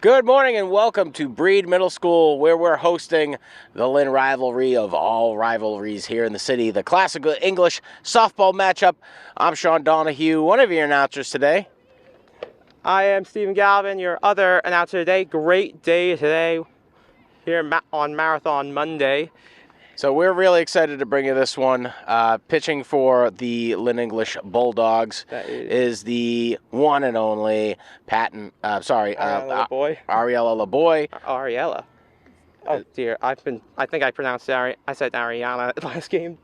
Good morning and welcome to Breed Middle School, where we're hosting the Lynn rivalry of all rivalries here in the city, the Classical English softball matchup. I'm Sean Donahue, one of your announcers today. I am Stephen Galvin, your other announcer today. Great day today here on Marathon Monday. So we're really excited to bring you this one. Pitching for the Lynn English Bulldogs is the one and only Ariella LeBoy. Ariella LeBoy. Ariella. Oh dear, I think I pronounced I said Ariana last game.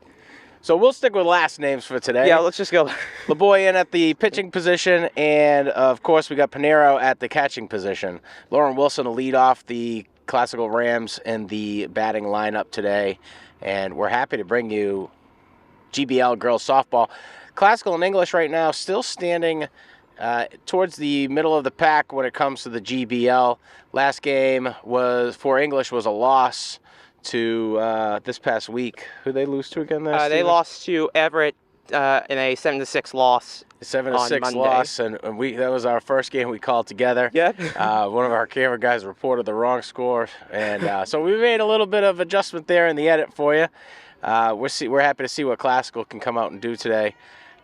So we'll stick with last names for today. Yeah, let's just go. LeBoy in at the pitching position, and of course we got Pinero at the catching position. Lauren Wilson will lead off the Classical Rams in the batting lineup today, and we're happy to bring you GBL girls softball. Classical and English right now still standing towards the middle of the pack when it comes to the GBL. Last game for English was a loss to this past week. Who they lose to again? They lost to Everett in a 7-6 loss. 7-6 loss, and that was our first game we called together. Yep. One of our camera guys reported the wrong score, and so we made a little bit of adjustment there in the edit for you. We're happy to see what Classical can come out and do today.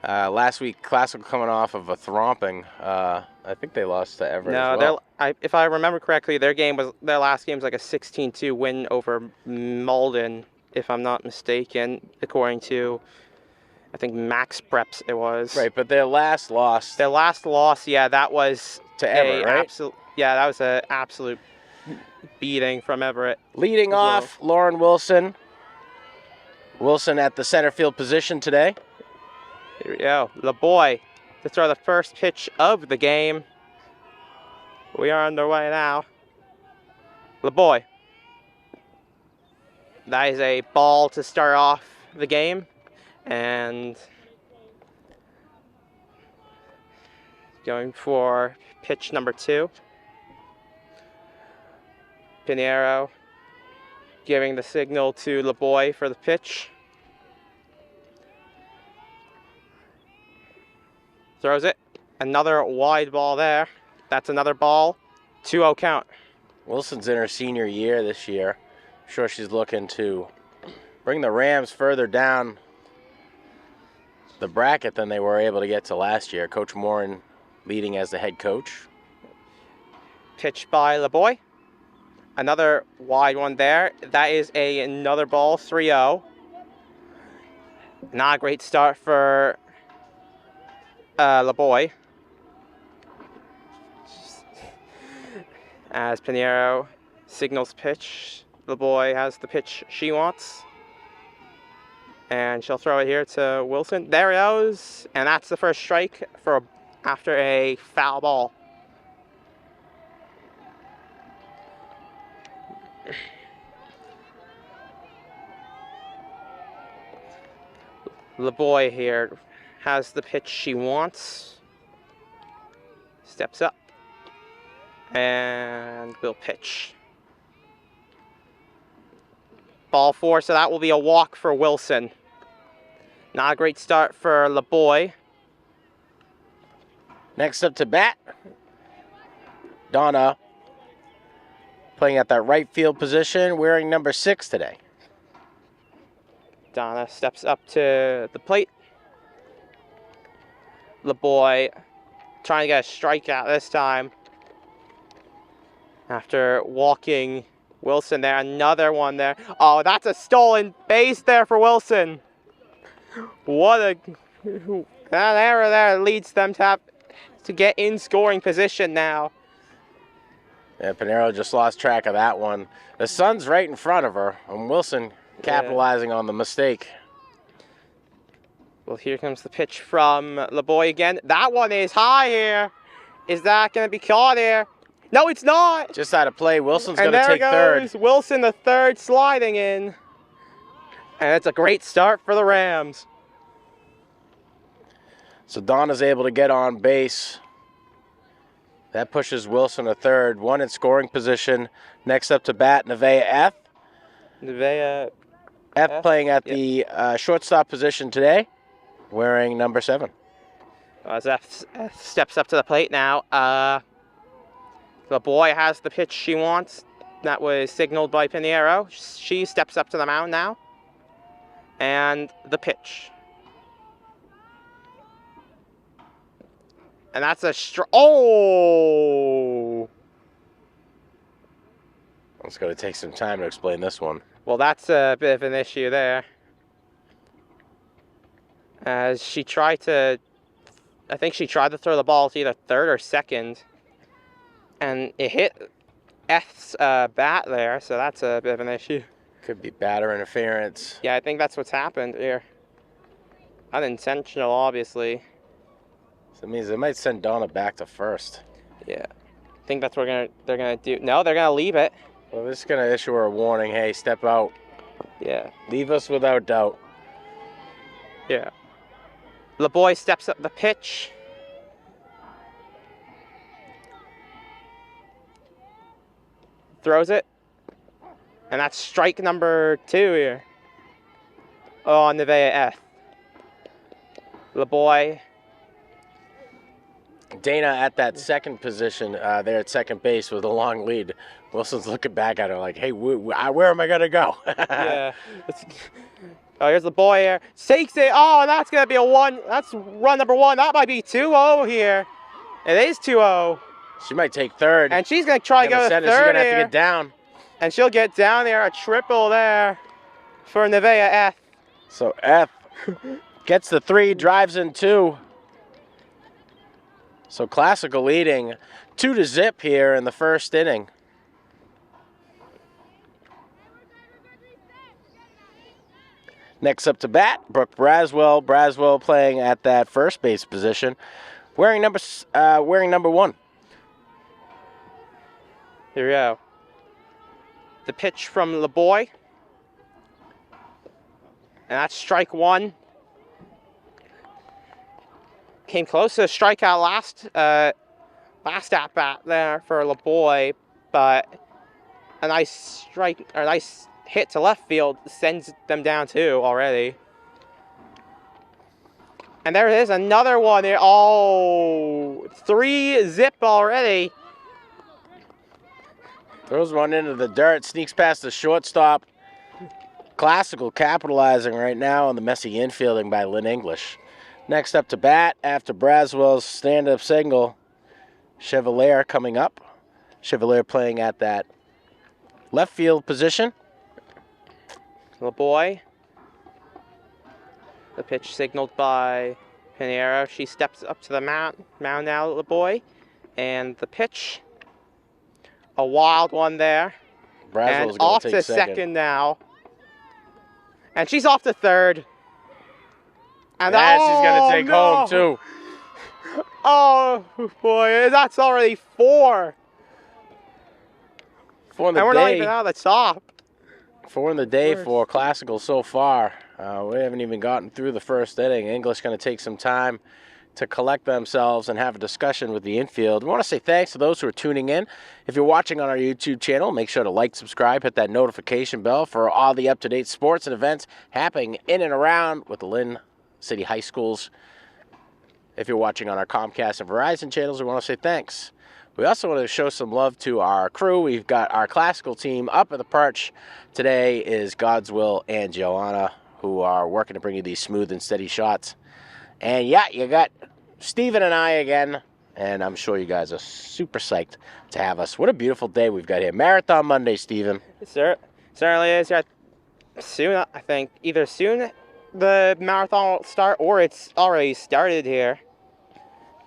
Last week, Classical coming off of a thromping. I think they lost to Everett. No, as well. if I remember correctly, their last game was like a 16-2 win over Malden, if I'm not mistaken, according to, I think, Max Preps it was. Right, but their last loss. Yeah, that was to Everett, right? That was an absolute beating from Everett. Leading off, Lauren Wilson. Wilson at the center field position today. Here we go. LeBoy to throw the first pitch of the game. We are underway now. LeBoy. That is a ball to start off the game. And going for pitch number 2. Pinero giving the signal to LeBoy for the pitch. Throws it. Another wide ball there. That's another ball. 2-0 count. Wilson's in her senior year this year. I'm sure she's looking to bring the Rams further down the bracket than they were able to get to last year. Coach Morin leading as the head coach. Pitch by LeBoy. Another wide one there. That is another ball, 3-0. Not a great start for LeBoy. As Pinero signals pitch, LeBoy has the pitch she wants. And she'll throw it here to Wilson. There it goes. And that's the first strike after a foul ball. LeBoy here has the pitch she wants. Steps up. And will pitch. Ball 4, so that will be a walk for Wilson. Not a great start for LeBoy. Next up to bat, Donna, playing at that right field position, wearing number 6 today. Donna steps up to the plate. LeBoy trying to get a strikeout this time. After walking Wilson there, another one there. Oh, that's a stolen base there for Wilson. That error there leads them to get in scoring position now. Yeah, Pinero just lost track of that one. The sun's right in front of her, and Wilson capitalizing on the mistake. Well, here comes the pitch from LeBoy again. That one is high here. Is that going to be caught here? No, it's not. Just out of play. Wilson's going to take third. And there goes Wilson, the third, sliding in. And it's a great start for the Rams. So Donna's able to get on base. That pushes Wilson to third. One in scoring position. Next up to bat, Nevaeh F. Nevaeh F playing at the shortstop position today, wearing number 7. As F steps up to the plate now. The boy has the pitch she wants. That was signaled by Pinheiro. She steps up to the mound now. And the pitch. And that's a oh! It's going to take some time to explain this one. Well, that's a bit of an issue there. As she tried to, I think she tried to throw the ball to either third or second. And it hit F's bat there, so that's a bit of an issue. Could be batter interference. Yeah, I think that's what's happened here. Unintentional, obviously. So that means they might send Donna back to first. Yeah. I think that's what they're gonna do. No, they're gonna leave it. Well, this is going to issue her a warning. Hey, step out. Yeah. Leave us without doubt. Yeah. The boy steps up the pitch. Throws it. And that's strike number 2 here. On LEHS. The boy. Dana at that second position there at second base with a long lead. Wilson's looking back at her like, hey, where am I going to go? Yeah. Oh, here's the boy here. Takes it. Oh, that's going to be a 1. That's run number 1. That might be 2-0 here. It is 2-0. She might take third. And she's going to try to go to third. She's going to have to get down. And she'll get down there. A triple there for LEHS. So F gets the 3, drives in 2. So Classical leading 2-0 here in the first inning. Next up to bat, Brooke Braswell. Braswell playing at that first base position, wearing number 1. Here we go. The pitch from the boy. And that's strike 1. Came close to a strikeout last at bat there for LeBoy, but a nice strike or a nice hit to left field sends them down 2 already. And there it is, another one there. Oh, 3-0 already. Throws one into the dirt, sneaks past the shortstop. Classical capitalizing right now on the messy infielding by Lynn English. Next up to bat after Braswell's stand-up single, Chevalier coming up. Chevalier playing at that left field position. The boy. The pitch signaled by Pinheiro. She steps up to the mound now, the boy. And the pitch. A wild one there. Braswell's and off take to second now. And she's off to third. And she's going to take home, too. Oh, boy. That's already 4. 4 in the and we're day. not even out of the top. 4 in the day for Classical so far. We haven't even gotten through the first inning. English going to take some time to collect themselves and have a discussion with the infield. We want to say thanks to those who are tuning in. If you're watching on our YouTube channel, make sure to like, subscribe, hit that notification bell for all the up-to-date sports and events happening in and around with the Lynn City High Schools. If you're watching on our Comcast and Verizon channels, we want to say thanks. We also want to show some love to our crew. We've got our Classical team up at the perch. Today is God's Will and Joanna, who are working to bring you these smooth and steady shots. And yeah, you got Steven and I again, and I'm sure you guys are super psyched to have us. What a beautiful day we've got here. Marathon Monday, Steven. It certainly is. Soon, I think, either soon the marathon will start or it's already started here.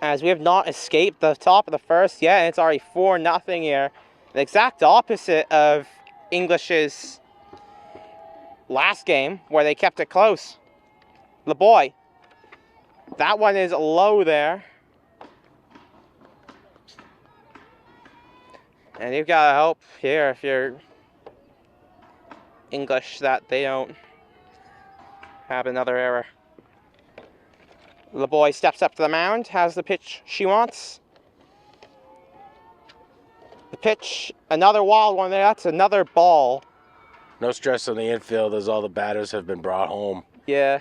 As we have not escaped the top of the first yet, and it's already 4-0 here. The exact opposite of English's last game, where they kept it close. The boy. That one is low there. And you've got to hope here, if you're English, that they don't have another error. The boy steps up to the mound, has the pitch she wants. The pitch, another wild one there. That's another ball. No stress on the infield as all the batters have been brought home. Yeah.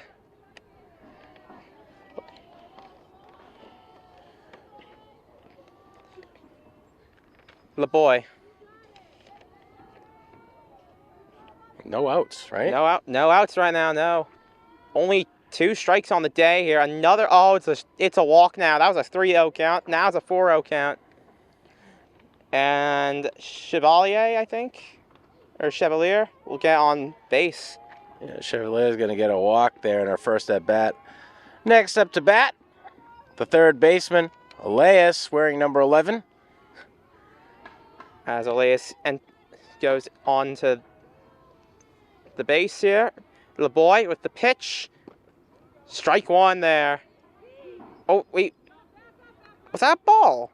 LeBoy. No outs, right? No outs right now. No, only 2 strikes on the day here. Another. Oh, it's a walk now. That was a 3-0 count. Now it's a 4-0 count. And Chevalier, I think, or Chevalier, will get on base. Yeah, Chevalier is going to get a walk there in her first at bat. Next up to bat, the third baseman, LEHS, wearing number 11. As LEHS and goes on to the base here. LeBoy with the pitch. Strike 1 there. Oh, wait. Was that a ball?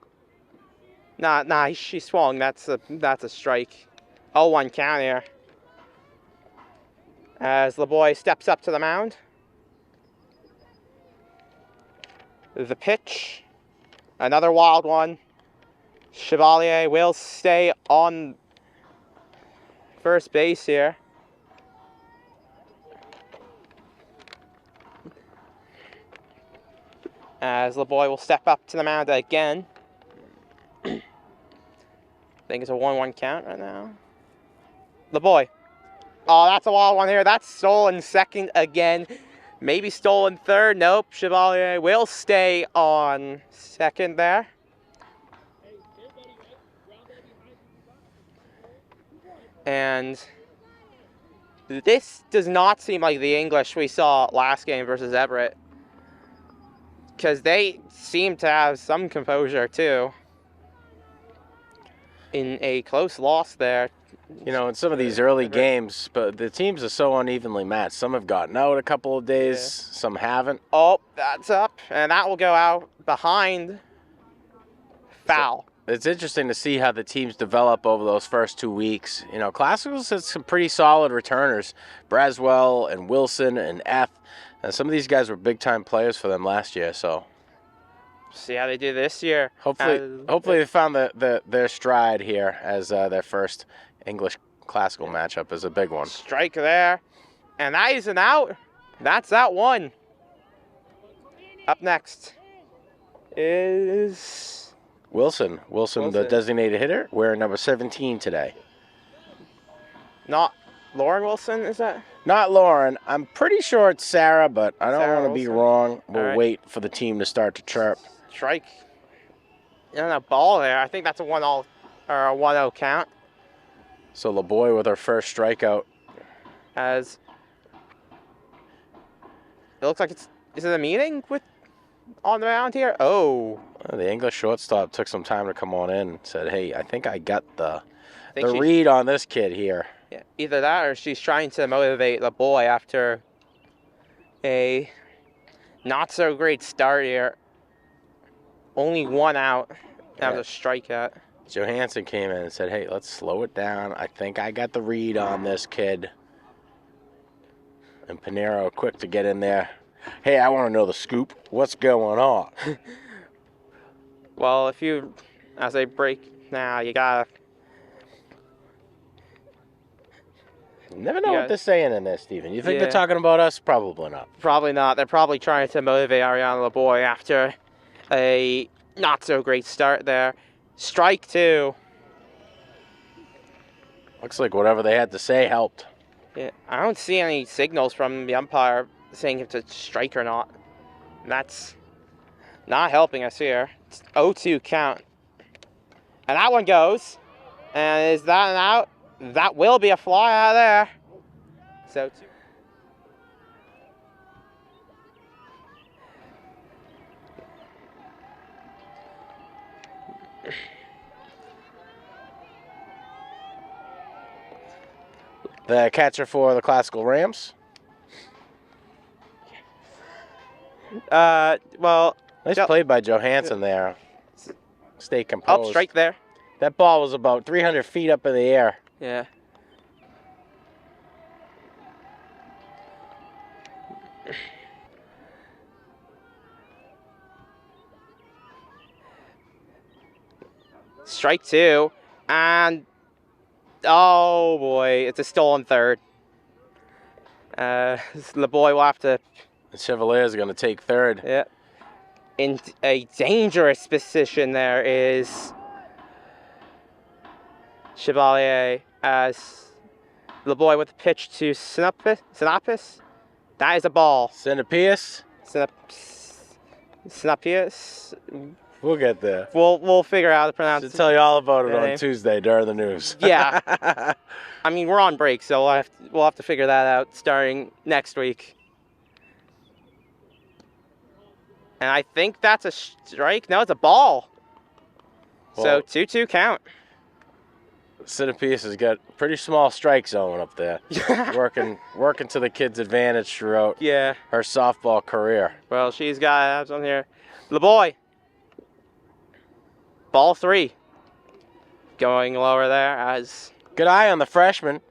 Nah, she swung. That's a strike. 0-1 count here. As LeBoy steps up to the mound. The pitch. Another wild one. Chevalier will stay on first base here. As LeBoy will step up to the mound again. I think it's a 1-1 count right now. LeBoy. Oh, that's a wild one here. That's stolen second again. Maybe stolen third. Nope. Chevalier will stay on second there. And this does not seem like the English we saw last game versus Everett, because they seem to have some composure too in a close loss there. You know, in some of these early games, but the teams are so unevenly matched. Some have gotten out a couple of days, some haven't. Oh, that's up, and that will go out behind. Foul. It's interesting to see how the teams develop over those first 2 weeks. You know, Classicals has some pretty solid returners. Braswell and Wilson and F. And some of these guys were big-time players for them last year, so see how they do this year. Hopefully they found their stride here as their first English Classical matchup is a big one. Strike there. And that is an out. That's that one. Up next is Wilson, the designated hitter, wearing number 17 today. Not Lauren Wilson, is that? Not Lauren. I'm pretty sure it's Sarah, but I don't want to be wrong. We'll wait for the team to start to chirp. Strike. And a ball there. I think that's a 1-0 or a 1-0 count. So LeBoy with her first strikeout. As it looks like is it a meeting with on the mound here? Oh. The English shortstop took some time to come on in and said, hey, I think I got the read on this kid here. Yeah, either that or she's trying to motivate the boy after a not-so-great start here. Only 1 out. That was a strikeout. Johansson came in and said, hey, let's slow it down. I think I got the read on this kid. And Pinero quick to get in there. Hey, I want to know the scoop. What's going on? Well, as they break now, you gotta. You never know what they're saying in there, Steven. You think they're talking about us? Probably not. Probably not. They're probably trying to motivate Ariana LeBoy after a not-so-great start there. Strike 2. Looks like whatever they had to say helped. Yeah, I don't see any signals from the umpire saying if it's strike or not. And that's not helping us here. It's 0-2 count. And that one goes. And is that an out? That will be a fly out of there. So 2. The catcher for the Classical Rams. Well, nice play by Johansson there. Stay composed. Up, strike there. That ball was about 300 feet up in the air. Yeah. Strike 2. And oh boy, it's a stolen third. LeBoy will have to. Chevalier is going to take third. Yeah. In a dangerous position there is Chevalier as the boy with the pitch to Sinapis. That is a ball. Sinopius? Sinapius. We'll get there. We'll figure out how to pronounce Should it. tell you all about it on name. Tuesday during the news. Yeah. I mean, we're on break, so we'll have to figure that out starting next week. And I think that's a strike. No, it's a ball. Well, So 2-2 count. Sinopius has got a pretty small strike zone up there. working to the kid's advantage throughout Yeah. her softball career. Well, she's got on here. The boy. Ball 3. Going lower there as. Good eye on the freshman.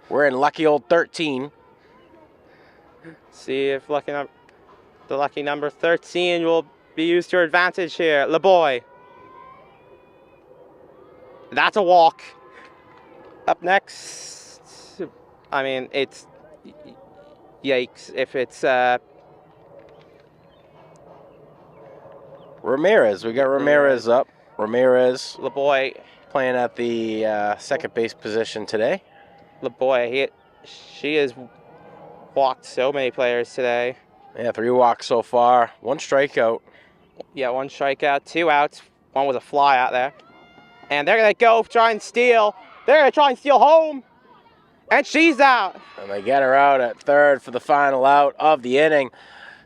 We're in lucky old 13. See if the lucky number 13 will be used to her advantage here. LeBoy. That's a walk. Up next. I mean, it's yikes if it's Ramirez. We got Ramirez up. Ramirez LeBoy. playing at the second base position today. LeBoy. She has walked so many players today. Yeah, 3 walks so far. 1 strikeout. Yeah, 1 strikeout, 2 outs. 1 was a fly out there. And they're going to go try and steal. They're going to try and steal home. And she's out. And they get her out at third for the final out of the inning.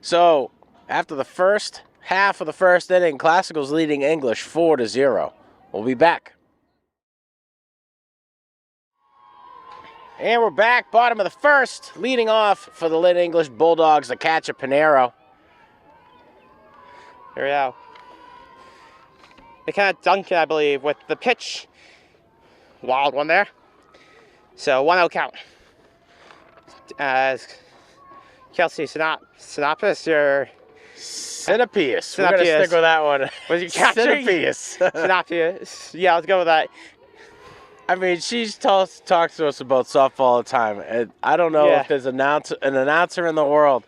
So, after the first half of the first inning, Classical's leading English 4-0. We'll be back. And we're back, bottom of the first, leading off for the Lit English Bulldogs, the catcher Pinero. Here we go. McKenna Duncan, I believe, with the pitch. Wild one there. So 1-0 count. As Kelsey Sinapis, your Sinopius. We're going to stick with that one. Was your catcher? Sinopius. Sinapis. Yeah, let's go with that. I mean, she's talks to us about softball all the time. And I don't know if there's an announcer in the world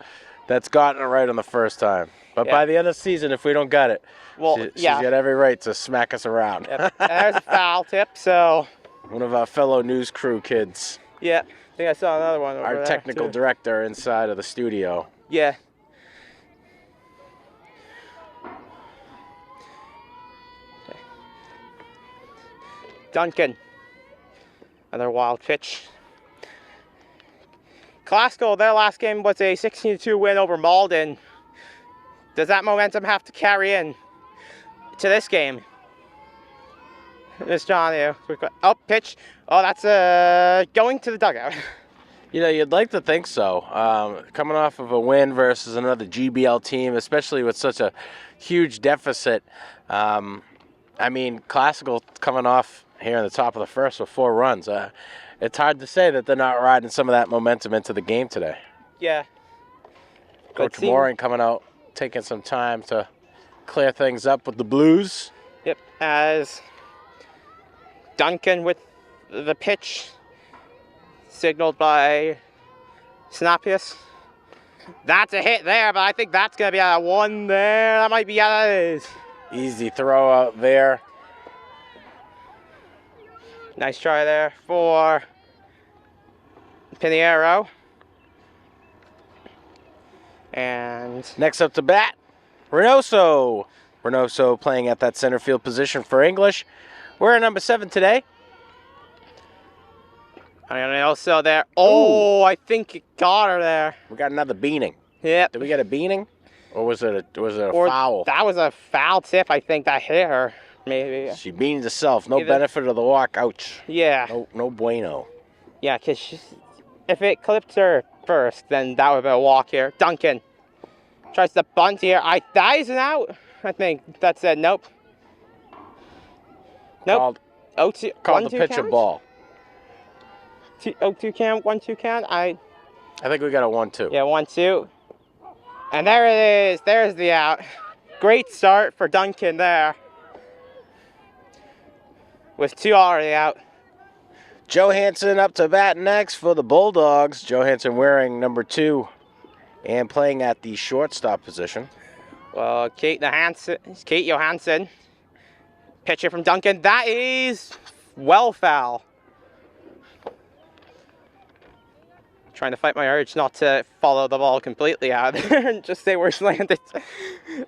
that's gotten it right on the first time. But by the end of the season, if we don't get it, she's got every right to smack us around. Yep. And there's a foul tip, so. One of our fellow news crew kids. Yeah, I think I saw another one over Our there, technical too. director inside of the studio. Yeah. Duncan. Another wild pitch. Classical, their last game was a 16-2 win over Malden. Does that momentum have to carry in to this game? Miss Johnny. Oh, pitch. Oh, that's going to the dugout. You know, you'd like to think so. Coming off of a win versus another GBL team, especially with such a huge deficit. I mean, Classical coming off here in the top of the first with 4 runs. It's hard to say that they're not riding some of that momentum into the game today. Yeah. Coach Moran coming out, taking some time to clear things up with the Blues. Yep, as Duncan with the pitch, signaled by Sinapius. That's a hit there, but I think that's going to be out of 1 there. That might be out of his. Easy throw out there. Nice try there for Pinheiro. And next up to bat, Reynoso. Reynoso playing at that center field position for English. We're at number 7 today. Reynoso there. Oh, I think it got her there. We got another beaning. Yep. Did we get a beaning? Or was it a Or foul? That was a foul tip. I think that hit her. Maybe. She beans herself. No benefit of the walk. Ouch. Yeah. No bueno. Yeah, because if it clipped her first, then that would have been a walk here. Duncan tries to bunt here. That is an out. I think that said nope. Nope. Called the pitch a ball. 0-2 count, 1-2 count. I think we got a 1-2. Yeah, 1-2. And there it is. There's the out. Great start for Duncan there. With 2 already out. Johansson up to bat next for the Bulldogs. Johansson wearing number 2 and playing at the shortstop position. Well, Kate Johansson Pitch here from Duncan. That is well foul. Trying to fight my urge not to follow the ball completely out there and just say where it's landed.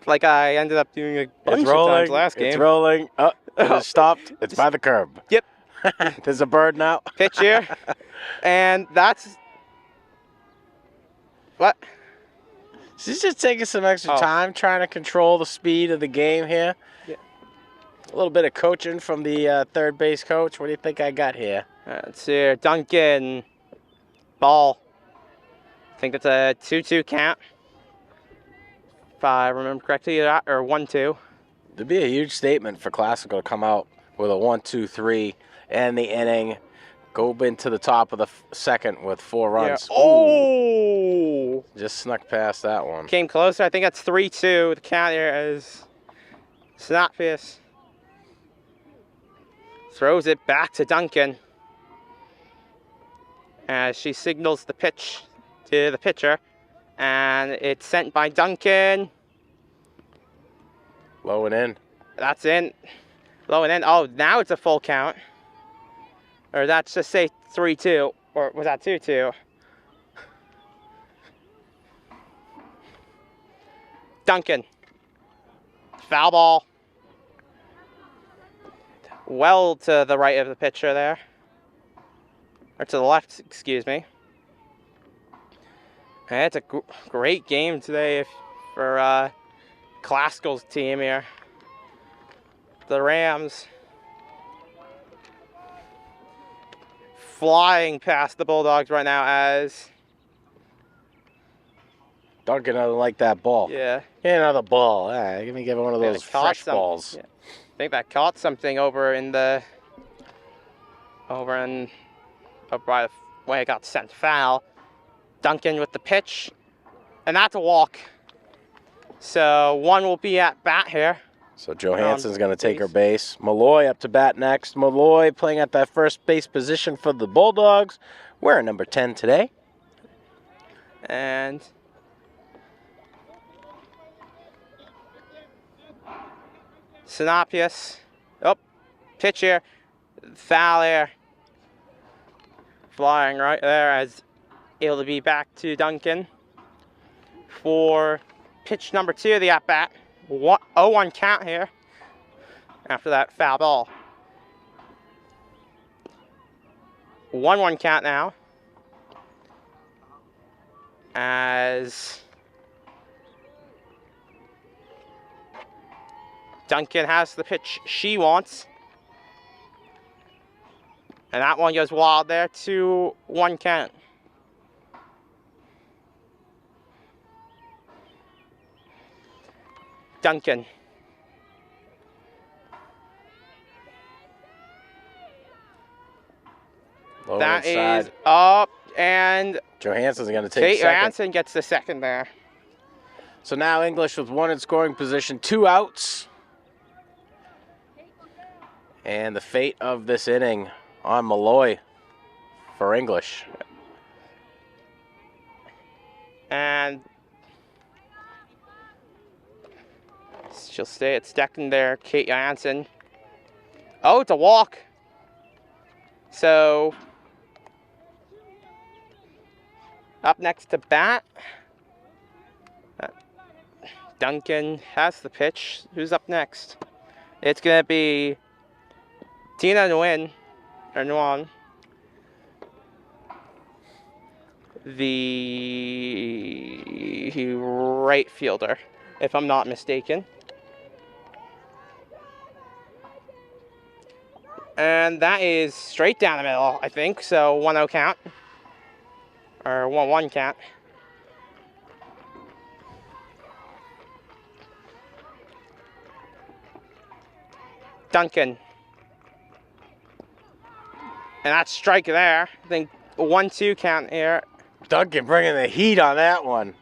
Like I ended up doing a bunch of times last game. It's rolling. Oh, it is stopped. It's by the curb. Yep. There's a bird now. Pitch here. And that's... What? She's just taking some extra time trying to control the speed of the game here. Yeah. A little bit of coaching from the third base coach. What do you think I got here? Let's see here. Duncan. Ball. I think that's a 2-2 count. If I remember correctly, or 1-2. It'd be a huge statement for Classical to come out with a 1-2-3 and the inning. Go into the top of the second with 4 runs. Yeah. Oh! Just snuck past that one. Came closer. I think that's 3-2. The count here is Snappius. Throws it back to Duncan. As she signals the pitch to the pitcher. And it's sent by Duncan. Low and in. That's in. Low and in. Oh, now it's a full count. Or that's just say 3-2. Or was that 2-2? Duncan. Foul ball. Well to the right of the pitcher there. Or to the left, excuse me. And it's a great game today for Classical's team here. The Rams flying past the Bulldogs right now as Duncan doesn't like that ball. Yeah. Get another ball. Give me one of those fresh balls. Yeah. I think that caught something over by the way it got sent foul. Duncan with the pitch, and that's a walk. So one will be at bat here. So Johansson's going to take her base. Malloy up to bat next. Malloy playing at that first base position for the Bulldogs. Wearing number 10 today. And Sinopius. Oh, pitch here. Foul here. Flying right there as it'll be back to Duncan for pitch number 2 of the at-bat. 0-1 count here after that foul ball. 1-1 count now as Duncan has the pitch she wants. And that one goes wild there, 2-1 count. Duncan. Low That inside. is up, and Johansson's going to take Kate second. Johansson gets the second there. So now English with 1 in scoring position, 2 outs. And the fate of this inning on Malloy for English. And she'll stay at second there, Kate Johansson. Oh, it's a walk. So up next to bat, Duncan has the pitch. Who's up next? It's going to be Tina Nguyen, the right fielder, if I'm not mistaken. And that is straight down the middle, I think. So 1-0 count. Or 1-1 count. Duncan. And that's strike there. I think 1-2 count here. Duncan bringing the heat on that one.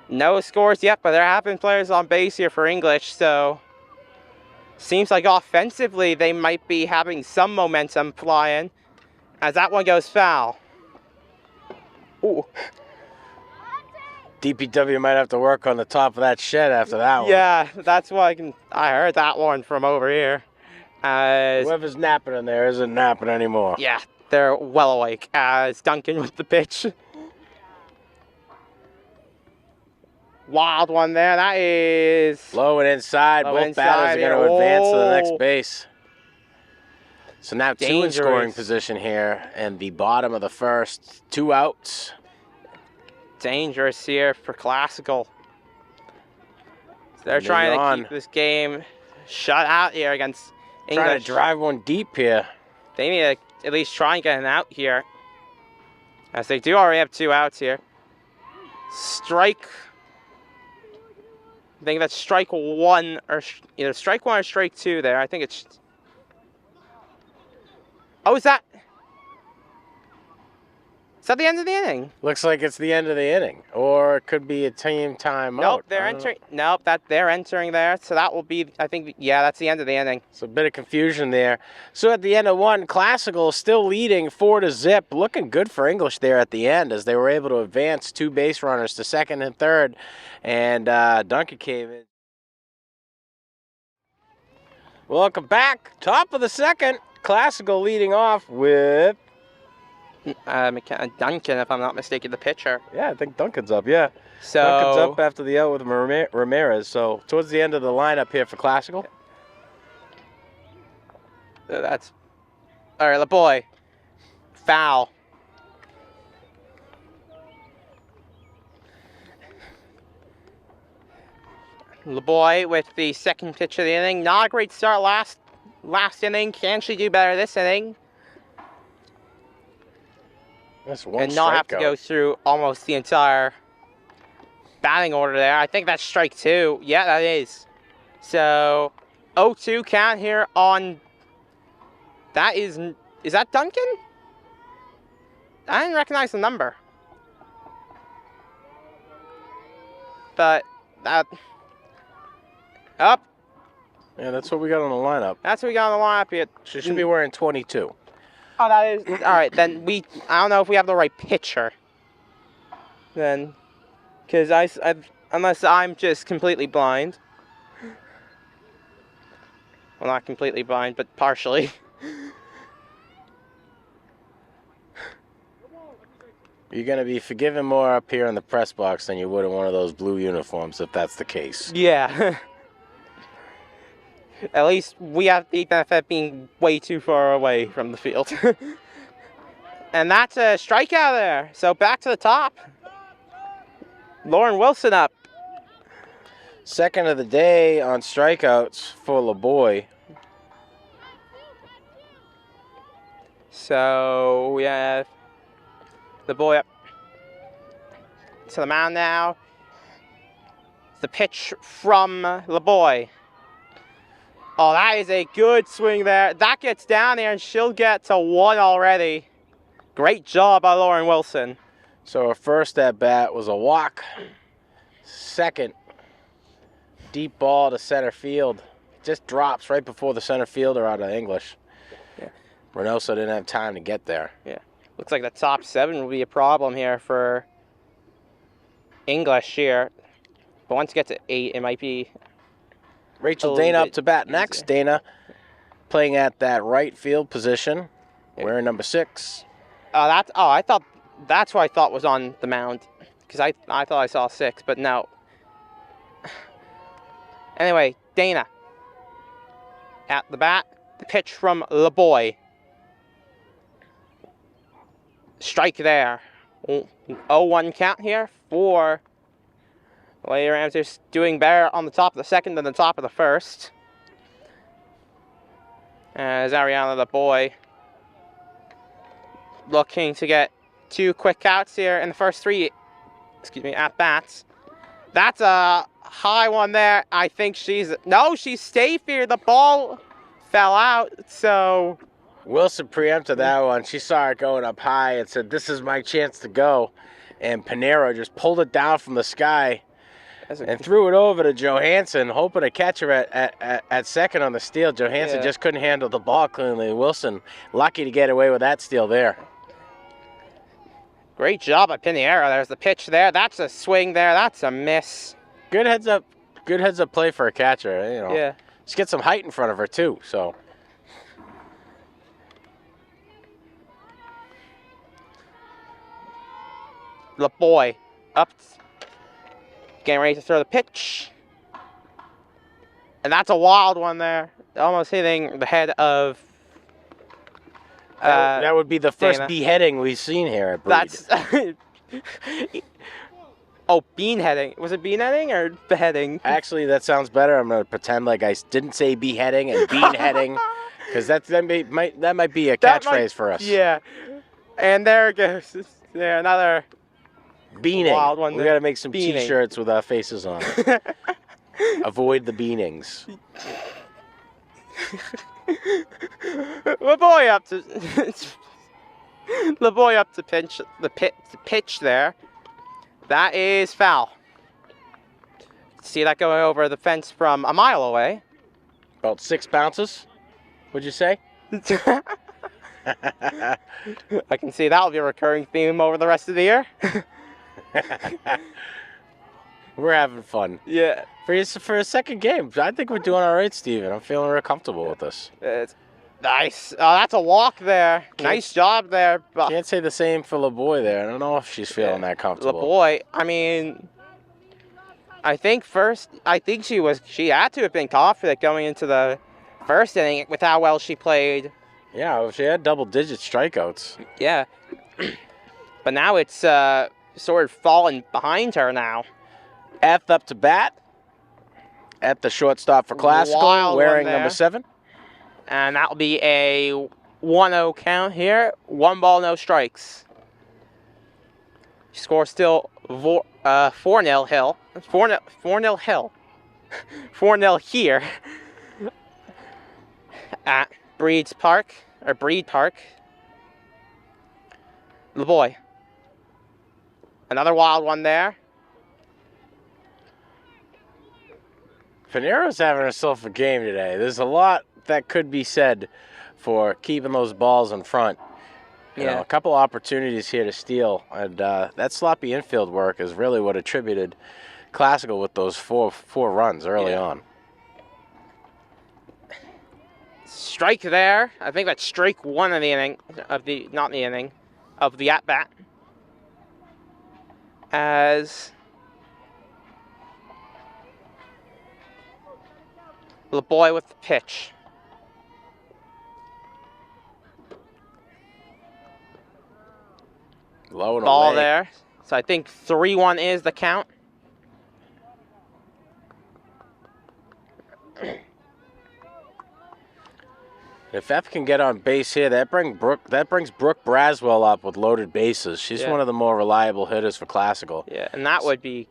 No scores yet, but there have been players on base here for English, so seems like offensively they might be having some momentum flying as that one goes foul. Ooh. DPW might have to work on the top of that shed after that one. Yeah, that's what I heard that one from over here. As Whoever's napping in there isn't napping anymore. yeah, they're well awake. As Duncan with the pitch. Wild one there. That is Low and inside. Low Both inside batters are here. going to advance to the next Oh. base. So now two in Dangerous. scoring position here, and the bottom of the first. 2 outs. dangerous here for Classical. They're Moving trying to on. keep this game shut out here against English. Trying to drive one deep here. They need to at least try and get an out here, as they do already have 2 outs here. Strike. I think that's strike 1 or either strike 1 or strike 2 there. I think it's. Oh, is that the end of the inning? Looks like it's the end of the inning, or it could be a team timeout. Nope, they're entering. Nope, they're entering there. So that will be. I think. Yeah, that's the end of the inning. So a bit of confusion there. So at the end of one, Classical still leading 4-0. Looking good for English there at the end, as they were able to advance 2 base runners to second and third, and Duncan came in. Welcome back. Top of the second. Classical leading off with. Duncan, if I'm not mistaken, the pitcher. Yeah, I think Duncan's up. Yeah. So Duncan's up after the out with Ramirez. So towards the end of the lineup here for Classical. that's all right. LeBoy, foul. LeBoy with the second pitch of the inning. Not a great start last inning. Can she do better this inning? That's one And not have to strikeout. go through almost the entire batting order there. I think that's strike 2. Yeah, that is. So 0-2 count here on. That is that Duncan? I didn't recognize the number. But that up. Yeah, that's what we got on the lineup. That's what we got on the lineup here. She should be wearing 22. Oh, that is all right. Then I don't know if we have the right pitcher. Then, because unless I'm just completely blind. Well, not completely blind, but partially. You're going to be forgiven more up here in the press box than you would in one of those blue uniforms, if that's the case. Yeah. At least we have the benefit of being way too far away from the field. And that's a strikeout there. So back to the top. Lauren Wilson up. Second of the day on strikeouts for LeBoy. So we have the boy up to the mound now. The pitch from LeBoy. Oh, that is a good swing there. That gets down there, and she'll get to 1 already. Great job by Lauren Wilson. So her first at bat was a walk. Second, deep ball to center field. Just drops right before the center fielder out of English. Yeah. Reynoso didn't have time to get there. Yeah. Looks like the top 7 will be a problem here for English here. But once you get to 8, it might be Rachel a Dana little up to bat bit next. easier. Dana playing at that right field position, wearing number 6. I thought that's what I thought was on the mound, because I thought I saw 6, but no. Anyway, Dana at the bat. The pitch from LeBoy. Strike there. 0-1 count here for Lady Rams. Just doing better on the top of the second than the top of the first. As Ariana LeBoy looking to get 2 quick outs here in the first 3 at bats. That's a high one there. I think she's safe here. The ball fell out, so Wilson preempted that one. She saw it going up high and said, "This is my chance to go." And Pinero just pulled it down from the sky and threw it over to Johansson, hoping to catch her at second on the steal. Johansson just couldn't handle the ball cleanly. Wilson lucky to get away with that steal there. Great job by Pinheiro. There's the pitch there. That's a swing there. That's a miss. Good heads up play for a catcher. You know, Yeah. just get some height in front of her too. So LeBoy up, getting ready to throw the pitch. And that's a wild one there. Almost hitting the head of... That would be the first Dana. beheading we've seen here at Breed. That's... Oh, beanheading. Was it beanheading or beheading? Actually, that sounds better. I'm going to pretend like I didn't say beheading and beanheading, because that might be a catchphrase for us. Yeah. And there it goes. There, another Beaning. wild one We there. got to make some Beaning. T-shirts with our faces on. Avoid the beanings. LeBoy up to LeBoy up to pitch there. That is foul. See that going over the fence from a mile away. About 6 bounces, would you say? I can see that'll be a recurring theme over the rest of the year. We're having fun. Yeah. For a second game, I think we're doing all right, Steven. I'm feeling real comfortable with this. It's nice. Oh, that's a walk there. Nice job there. Can't say the same for LeBoy there. I don't know if she's feeling that comfortable. LeBoy, I mean, I think she had to have been confident going into the first inning with how well she played. Yeah, she had double-digit strikeouts. Yeah. But now it's sort of fallen behind her now. F up to bat at the shortstop for Classical, Wild wearing one there. number 7. And that'll be a 1-0 count here. 1 ball, no strikes. Score still 4-0 Hill. 4-0 Hill. 4-0 here at Breed Park. LeBoy. Another wild one there. Pinero's having herself a game today. There's a lot that could be said for keeping those balls in front. You know, a couple opportunities here to steal, and that sloppy infield work is really what attributed Classical with those four runs early on. Strike there. I think that's strike 1 of the inning of the at bat. As LeBoy with the pitch. Low and Ball away. there. So I think 3-1 is the count. If F can get on base here, that brings Brooke Braswell up with loaded bases. She's one of the more reliable hitters for Classical. Yeah, and that would be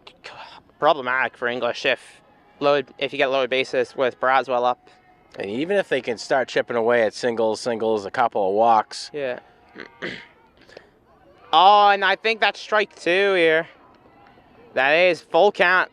problematic for English if you get loaded bases with Braswell up. And even if they can start chipping away at singles, a couple of walks. Yeah. Oh, and I think that's strike 2 here. That is full count.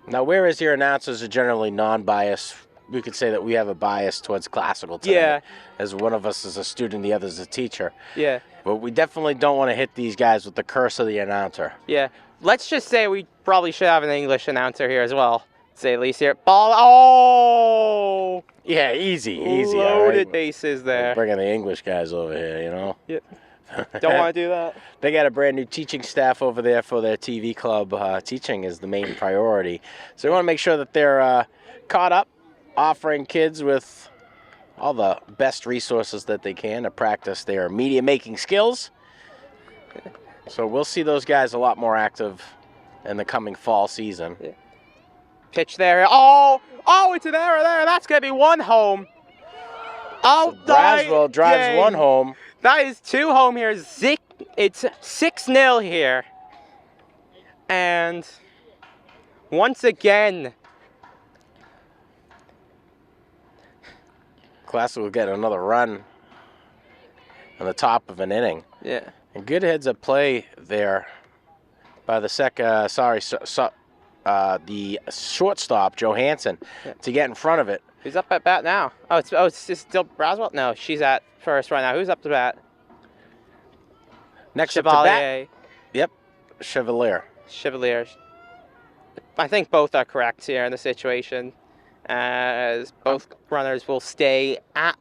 Now, whereas your announcers are generally non-biased, we could say that we have a bias towards Classical today. Yeah. As one of us is a student, the other is a teacher. Yeah. But we definitely don't want to hit these guys with the curse of the announcer. Yeah. Let's just say we probably should have an English announcer here as well. Say at least here. Ball. Oh! Yeah, easy. Loaded all right? bases there. Bringing the English guys over here, you know? Yeah. Don't want to do that. They got a brand new teaching staff over there for their TV club. Teaching is the main priority. So we want to make sure that they're caught up, offering kids with all the best resources that they can to practice their media making skills. So we'll see those guys a lot more active in the coming fall season. Yeah. Pitch there. Oh, it's an error there. That's going to be 1 home. Oh, So Braswell drives 1 home. That is 2 home here. It's 6-0 here. And once again, Classical will get another run on the top of an inning. yeah. And good heads up play there by the the shortstop, Johansson, to get in front of it. Who's up at bat now? It's just still Braswell? No, she's at first right now. Who's up to bat? Next up to bat. Chevalier. Yep, Chevalier. I think both are correct here in the situation, as both runners will stay at.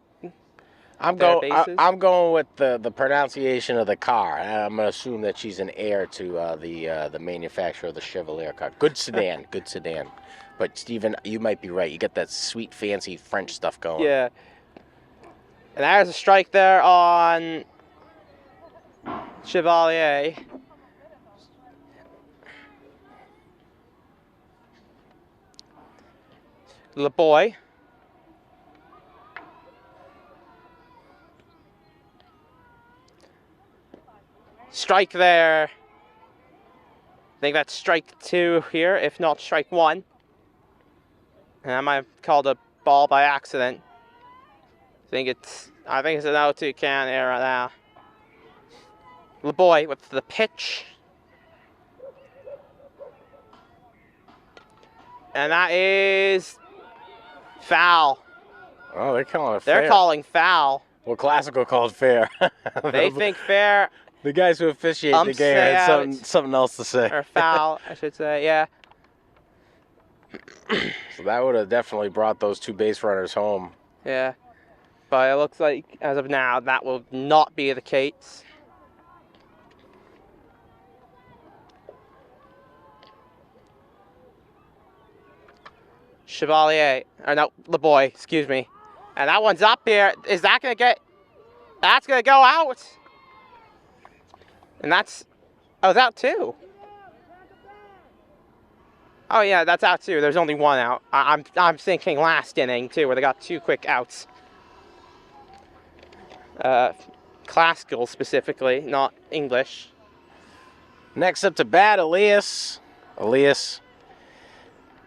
I'm their going. bases. I'm going with the pronunciation of the car. I'm gonna assume that she's an heir to the manufacturer of the Chevalier car. Good sedan. Good sedan. But Steven, you might be right. You got that sweet, fancy French stuff going. Yeah. And there's a strike there on Chevalier. Le Boy. Strike there. I think that's strike 2 here, if not strike 1. And I might have called a ball by accident. I think it's an 0-2 count here right now. Le Boy with the pitch. And that is foul. Oh, they're calling it fair. They're calling foul. Well, Classical called fair. They think fair. The guys who officiate the game had something else to say. Or foul, I should say, yeah. So that would have definitely brought those 2 base runners home. Yeah. But it looks like, as of now, that will not be the case. Chevalier, or no, Le Boy, excuse me. And that one's up here. Is that going to get, that's going to go out. And that's, oh, it's out too. Oh yeah, that's out too. There's only 1 out. I'm thinking last inning too, where they got 2 quick outs. Classical specifically, not English. Next up to bat, LEHS. LEHS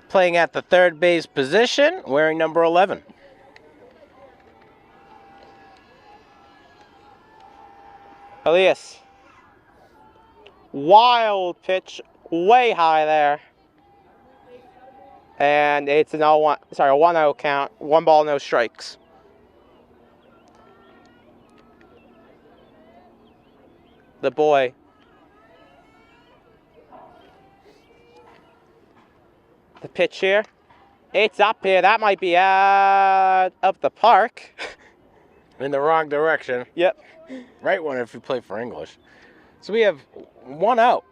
playing at the third base position, wearing number 11. LEHS. Wild pitch, way high there. And it's an 0-1, sorry, a 1-0 count. 1 ball, no strikes. The Boy. The pitch here. It's up here. That might be out of the park. In the wrong direction. Yep. Right one if you play for English. So we have 1 out.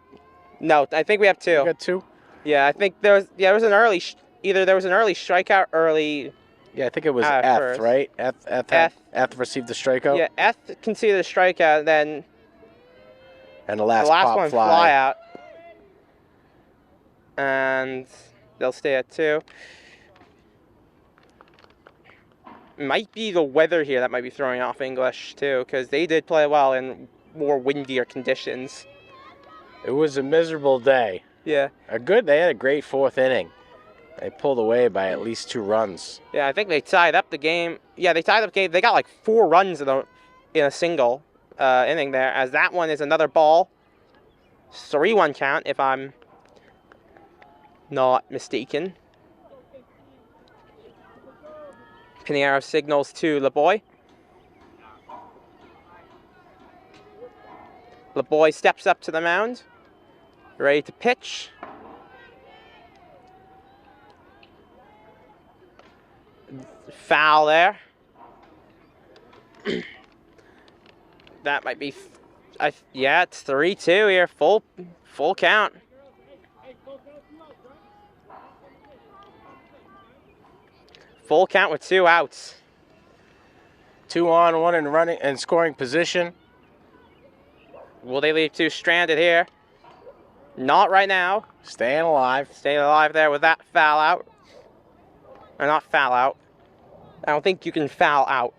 No, I think we have 2. We got 2? Yeah, I think there was an early, either there was an early strikeout early. Yeah, I think it was F, first. right? F received the strikeout. Yeah, F conceded a strikeout, then and the last one fly. fly out. And they'll stay at 2. Might be the weather here that might be throwing off English too, because they did play well in more windier conditions. It was a miserable day. Yeah. They had a great 4th inning. They pulled away by at least 2 runs. Yeah, I think they tied up the game. Yeah, they tied up the game. They got like 4 runs in a single inning there, as that one is another ball. 3-1 count, if I'm not mistaken. Pinheiro signals to Le Boy. Le Boy steps up to the mound, ready to pitch. Foul there. That might be, yeah, it's 3-2 here, full count. Full count with 2 outs. 2 on, 1 in running and scoring position. Will they leave 2 stranded here? Not right now. Staying alive. Staying alive there with that foul out. Or not foul out. I don't think you can foul out.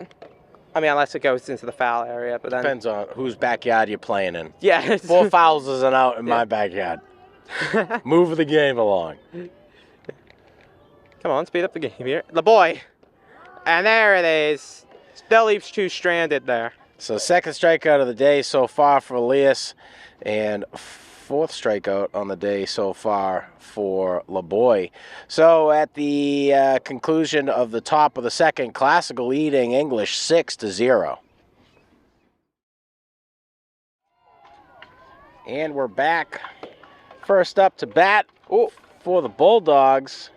I mean, unless it goes into the foul area, but then depends on whose backyard you're playing in. Yeah. 4 fouls is an out in my backyard. Move the game along. Come on, speed up the game here. Le Boy. And there it is. Still leaves 2 stranded there. So 2nd strikeout of the day so far for LEHS, and 4th strikeout on the day so far for Le Boy. So at the conclusion of the top of the 2nd, Classical leading English 6-0. And we're back. First up to bat for the Bulldogs.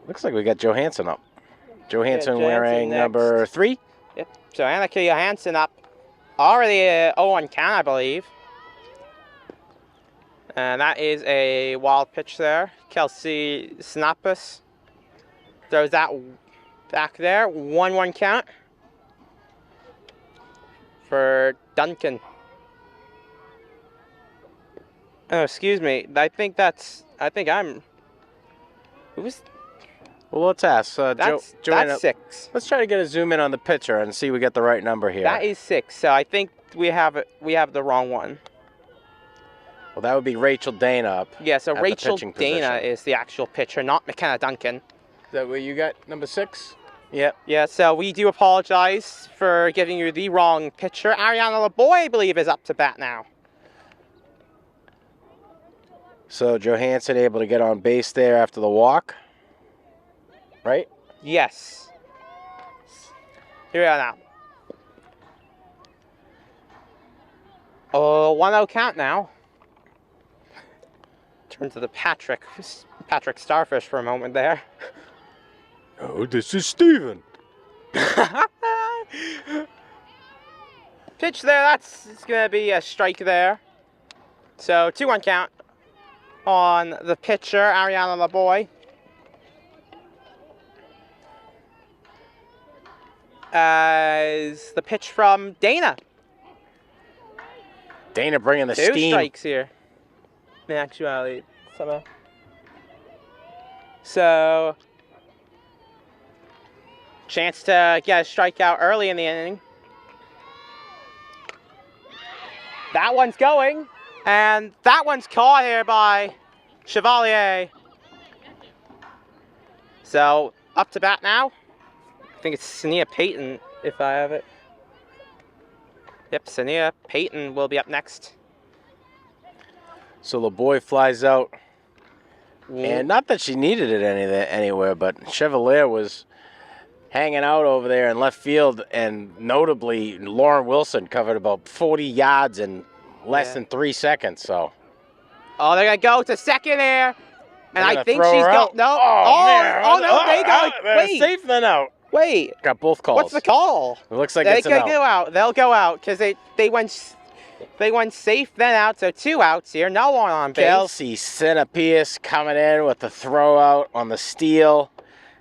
Looks like we got Johansson up. Johansson wearing next. number 3. Yep. So Annika Johansson up already 0-1 count, I believe. And that is a wild pitch there. Kelsey Snapus throws that back there. 1-1 count for Duncan. Oh, excuse me. I think I'm. Who's? Well, let's ask That's Joanna. 6. Let's try to get a zoom in on the pitcher and see we get the right number here. That is 6. So I think we have the wrong one. Well, that would be Rachel Dana up. Yeah, so at Rachel the pitching Dana position. is the actual pitcher, not McKenna Duncan. Is that where you got number 6? Yep. Yeah, so we do apologize for giving you the wrong pitcher. Ariana LeBoy, I believe, is up to bat now. So Johansson able to get on base there after the walk, right? Yes. Here we are now. Oh, 1-0 count now. Turn to the Patrick Starfish for a moment there. Oh, this is Steven. Pitch there, it's going to be a strike there. So 2-1 count on the pitcher, Ariana LeBoy. As the pitch from Dana. Dana bringing the 2 steam. strikes here. In actuality, somehow. So, chance to get a strikeout early in the inning. That one's going, and that one's caught here by Chevalier. So, up to bat now. I think it's Sania Payton, if I have it. Yep, Sania Payton will be up next. So LeBoy flies out. And not that she needed it anywhere, but Chevalier was hanging out over there in left field, and notably Lauren Wilson covered about 40 yards in less than 3 seconds. So. Oh, they're gonna go to second here, and I think throw she's her going. out. No, Oh, no, they go. They're Wait, safe then out. wait. Got both calls. What's the call? It looks like They it's an could out. go out. They'll go out because they went safe then out. So 2 outs here. No one on base. Kelsey Sinapius coming in with the throw out on the steal,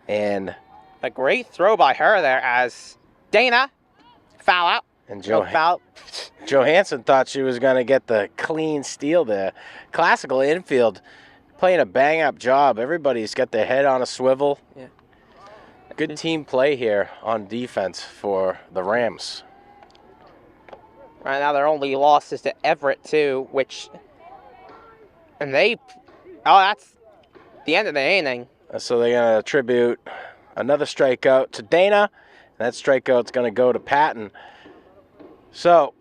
and A great throw by her there as Dana foul out. and Foul. Johansson thought she was going to get the clean steal there. Classical infield playing a bang-up job. Everybody's got their head on a swivel. Yeah. Good team play here on defense for the Rams. Right now, their only loss is to Everett too, and that's the end of the inning. So they're going to attribute another strikeout to Dana. And that strikeout's going to go to Patton. So,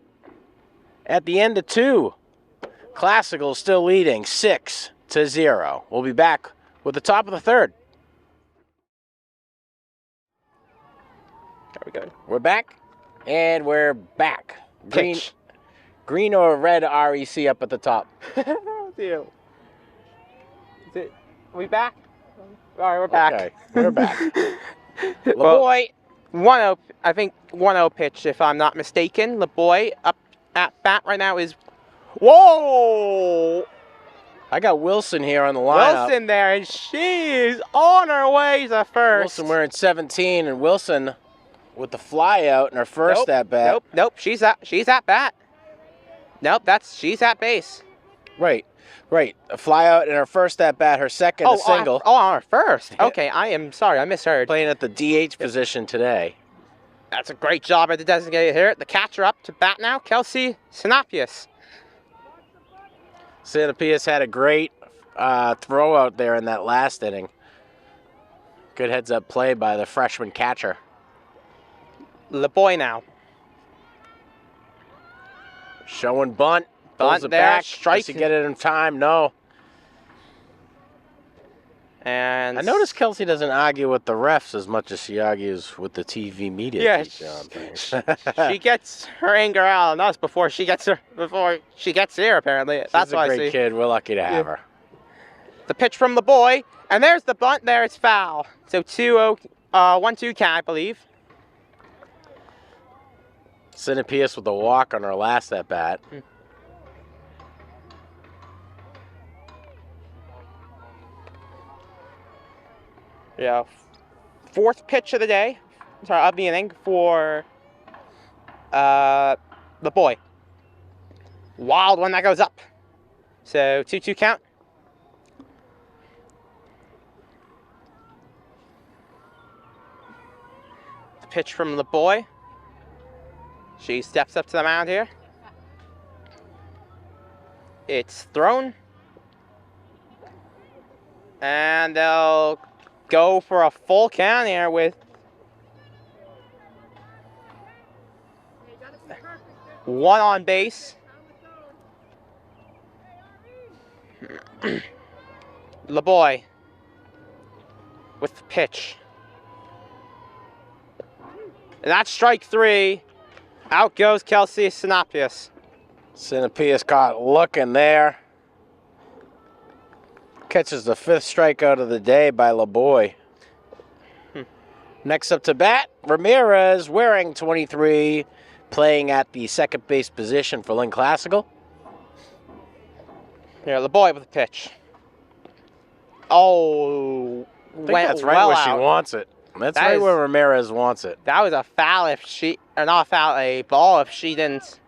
at the end of 2, Classical still leading 6-0. We'll be back with the top of the 3rd. There we go. We're back, and we're back. Pitch. Green or red REC up at the top. Is it? Are we back? All right, we're back. Okay, we're back. Well, LeBoy, 1-0, I think 1-0 pitch, if I'm not mistaken. LeBoy up at bat right now is. Whoa! I got Wilson here on the lineup. Wilson there, and she is on her way to first. Wilson wearing 17, and Wilson with the fly out in her first at bat. Nope. She's at bat. Nope, she's at base. Right. A fly out in her first at bat, her second a single. On her first. Okay, I am sorry, I misheard. Playing at the DH position today. That's a great job at the designated hitter. The catcher up to bat now, Kelsey Sinapius. Sinapius had a great throw out there in that last inning. Good heads-up play by the freshman catcher. LeBoy now. Showing bunt. Bunt Pulls it there, back. strike. Does he get it in time? No. And I noticed Kelsey doesn't argue with the refs as much as she argues with the TV media. Yeah, teacher on things. she gets her anger out on us before she gets here. Apparently, that's She's why a great kid. We're lucky to have her. The pitch from LeBoy, and there's the bunt. There, it's foul. So 1-2 count, I believe. Cindy Pierce with a walk on her last at bat. Yeah, fourth pitch of the day, sorry, of the inning for the boy. Wild one that goes up. So 2-2 count. The pitch from the boy. She steps up to the mound here. It's thrown. And they'll go for a full count here with one on base. LeBoy with the pitch. And that's strike 3. Out goes Kelsey Sinapius. Cindy Pierce caught looking there. Catches the 5th strikeout of the day by LeBoy. Next up to bat, Ramirez, wearing 23, playing at the second base position for Lynn Classical. Here, LeBoy with the pitch. Oh, I think that's right where she wants it. That's right where Ramirez wants it. That was a foul if she, or not a foul, a ball if she didn't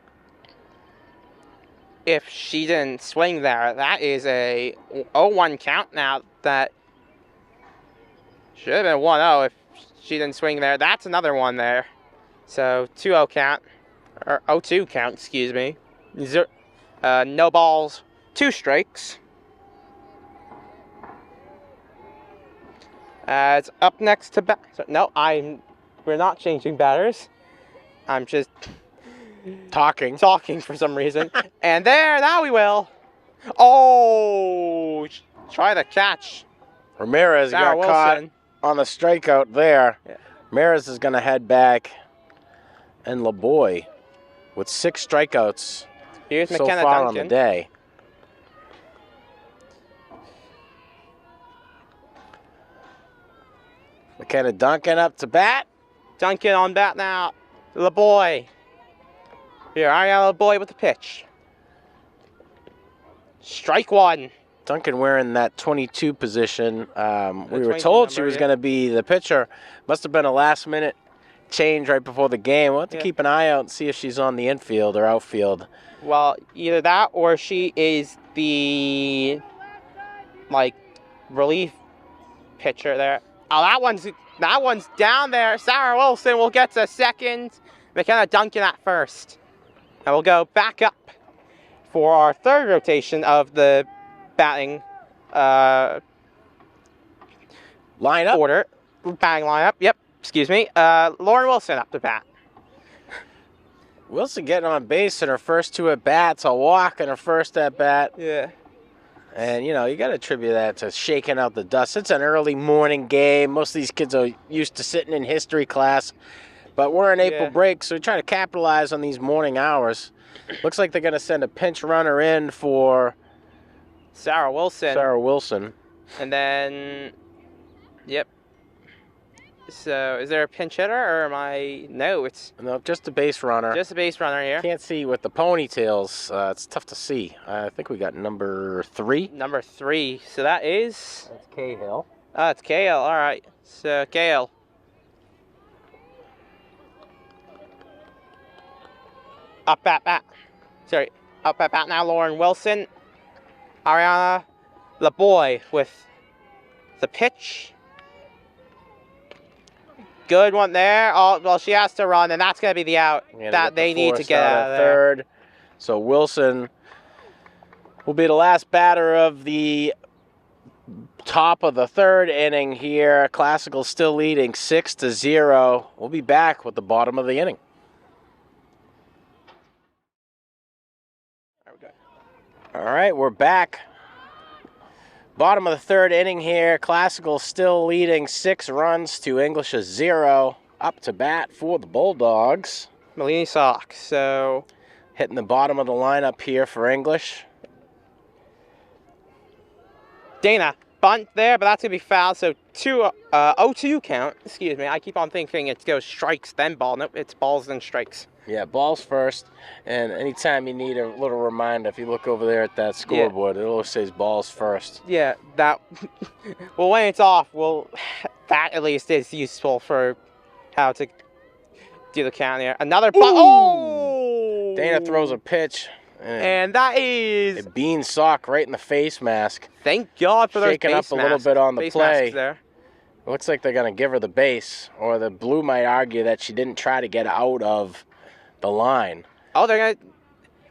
swing there. That is a 0-1 count now. That should have been 1-0 if she didn't swing there. That's another one there. So 2-0 count, or 0-2 count, excuse me. No balls, 2 strikes. It's up next to bat. So, no, we're not changing batters. I'm just talking for some reason. And now we will. Oh, try the catch. Ramirez Sarah got caught on the strikeout there. Yeah. Ramirez is going to head back. And LeBoy with 6 strikeouts Here's so McKenna far Duncan on the day. McKenna Duncan up to bat. Duncan on bat now. LeBoy. Here, Ariana LeBoy with the pitch. Strike 1. Duncan wearing that 22 position. We were 22 told she number, was yeah. going to be the pitcher. Must have been a last-minute change right before the game. We'll have to keep an eye out and see if she's on the infield or outfield. Well, either that or she is the, relief pitcher there. Oh, that one's down there. Sarah Wilson will get to second. McKenna Duncan at first. And we'll go back up for our third rotation of the batting Lineup. order. Batting lineup. Yep. Excuse me. Lauren Wilson up to bat. Wilson getting on base in her first 2 at-bats. A walk in her first at-bat. Yeah. And, you got to attribute that to shaking out the dust. It's an early morning game. Most of these kids are used to sitting in history class. But we're in April break, so we try to capitalize on these morning hours. Looks like they're going to send a pinch runner in for Sarah Wilson. And then, yep. So, is there a pinch hitter, or am I? No, it's just a base runner. Just a base runner here. Can't see with the ponytails. It's tough to see. I think we got number 3. Number 3. So that is. That's Cahill. Oh, it's Cahill. All right. So Cahill. Up at bat. Sorry. Up at bat now. Lauren Wilson. Ariana LeBoy with the pitch. Good one there. Oh, well, she has to run, and that's going to be the out that they need to get out of there. Third. So Wilson will be the last batter of the top of the 3rd inning here. Classical still leading 6-0. We'll be back with the bottom of the inning. All right, we're back. Bottom of the 3rd inning here. Classical still leading 6 runs to English's 0. Up to bat for the Bulldogs. Malini Sock. So hitting the bottom of the lineup here for English. Dana bunt there, but that's going to be foul. So 0-2 count. Excuse me. I keep on thinking it goes strikes, then ball. Nope, it's balls, then strikes. Yeah, balls first. And anytime you need a little reminder, if you look over there at that scoreboard, it always says balls first. Yeah, that. Well, when it's off, that at least is useful for how to do the count here. Another bunt. Oh! Dana throws a pitch. And that is a bean sock right in the face mask. Thank God for those shaking up a little bit on the play. There. It looks like they're going to give her the base, or the blue might argue that she didn't try to get out of the line. Oh, they're going to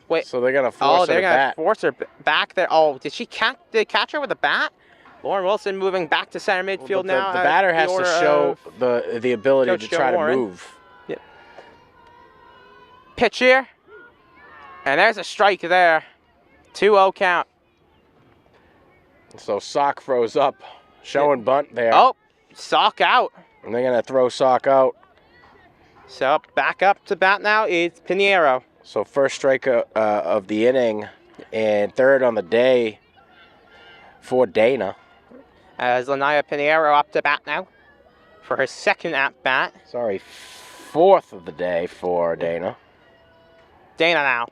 wait. So they're going to force her to force her back there. Oh, did catch her with a bat? Lauren Wilson moving back to center midfield now. The batter has to show the ability to try to move. Yep. Pitch here. And there's a strike there. 2-0 count. So Sock throws up, showing bunt there. Oh, Sock out. And they're going to throw Sock out. So back up to bat now is Pinheiro. So first strike of the inning and third on the day for Dana. As Lanaya Pinheiro up to bat now for her second at bat. Sorry, fourth of the day for Dana. Dana now.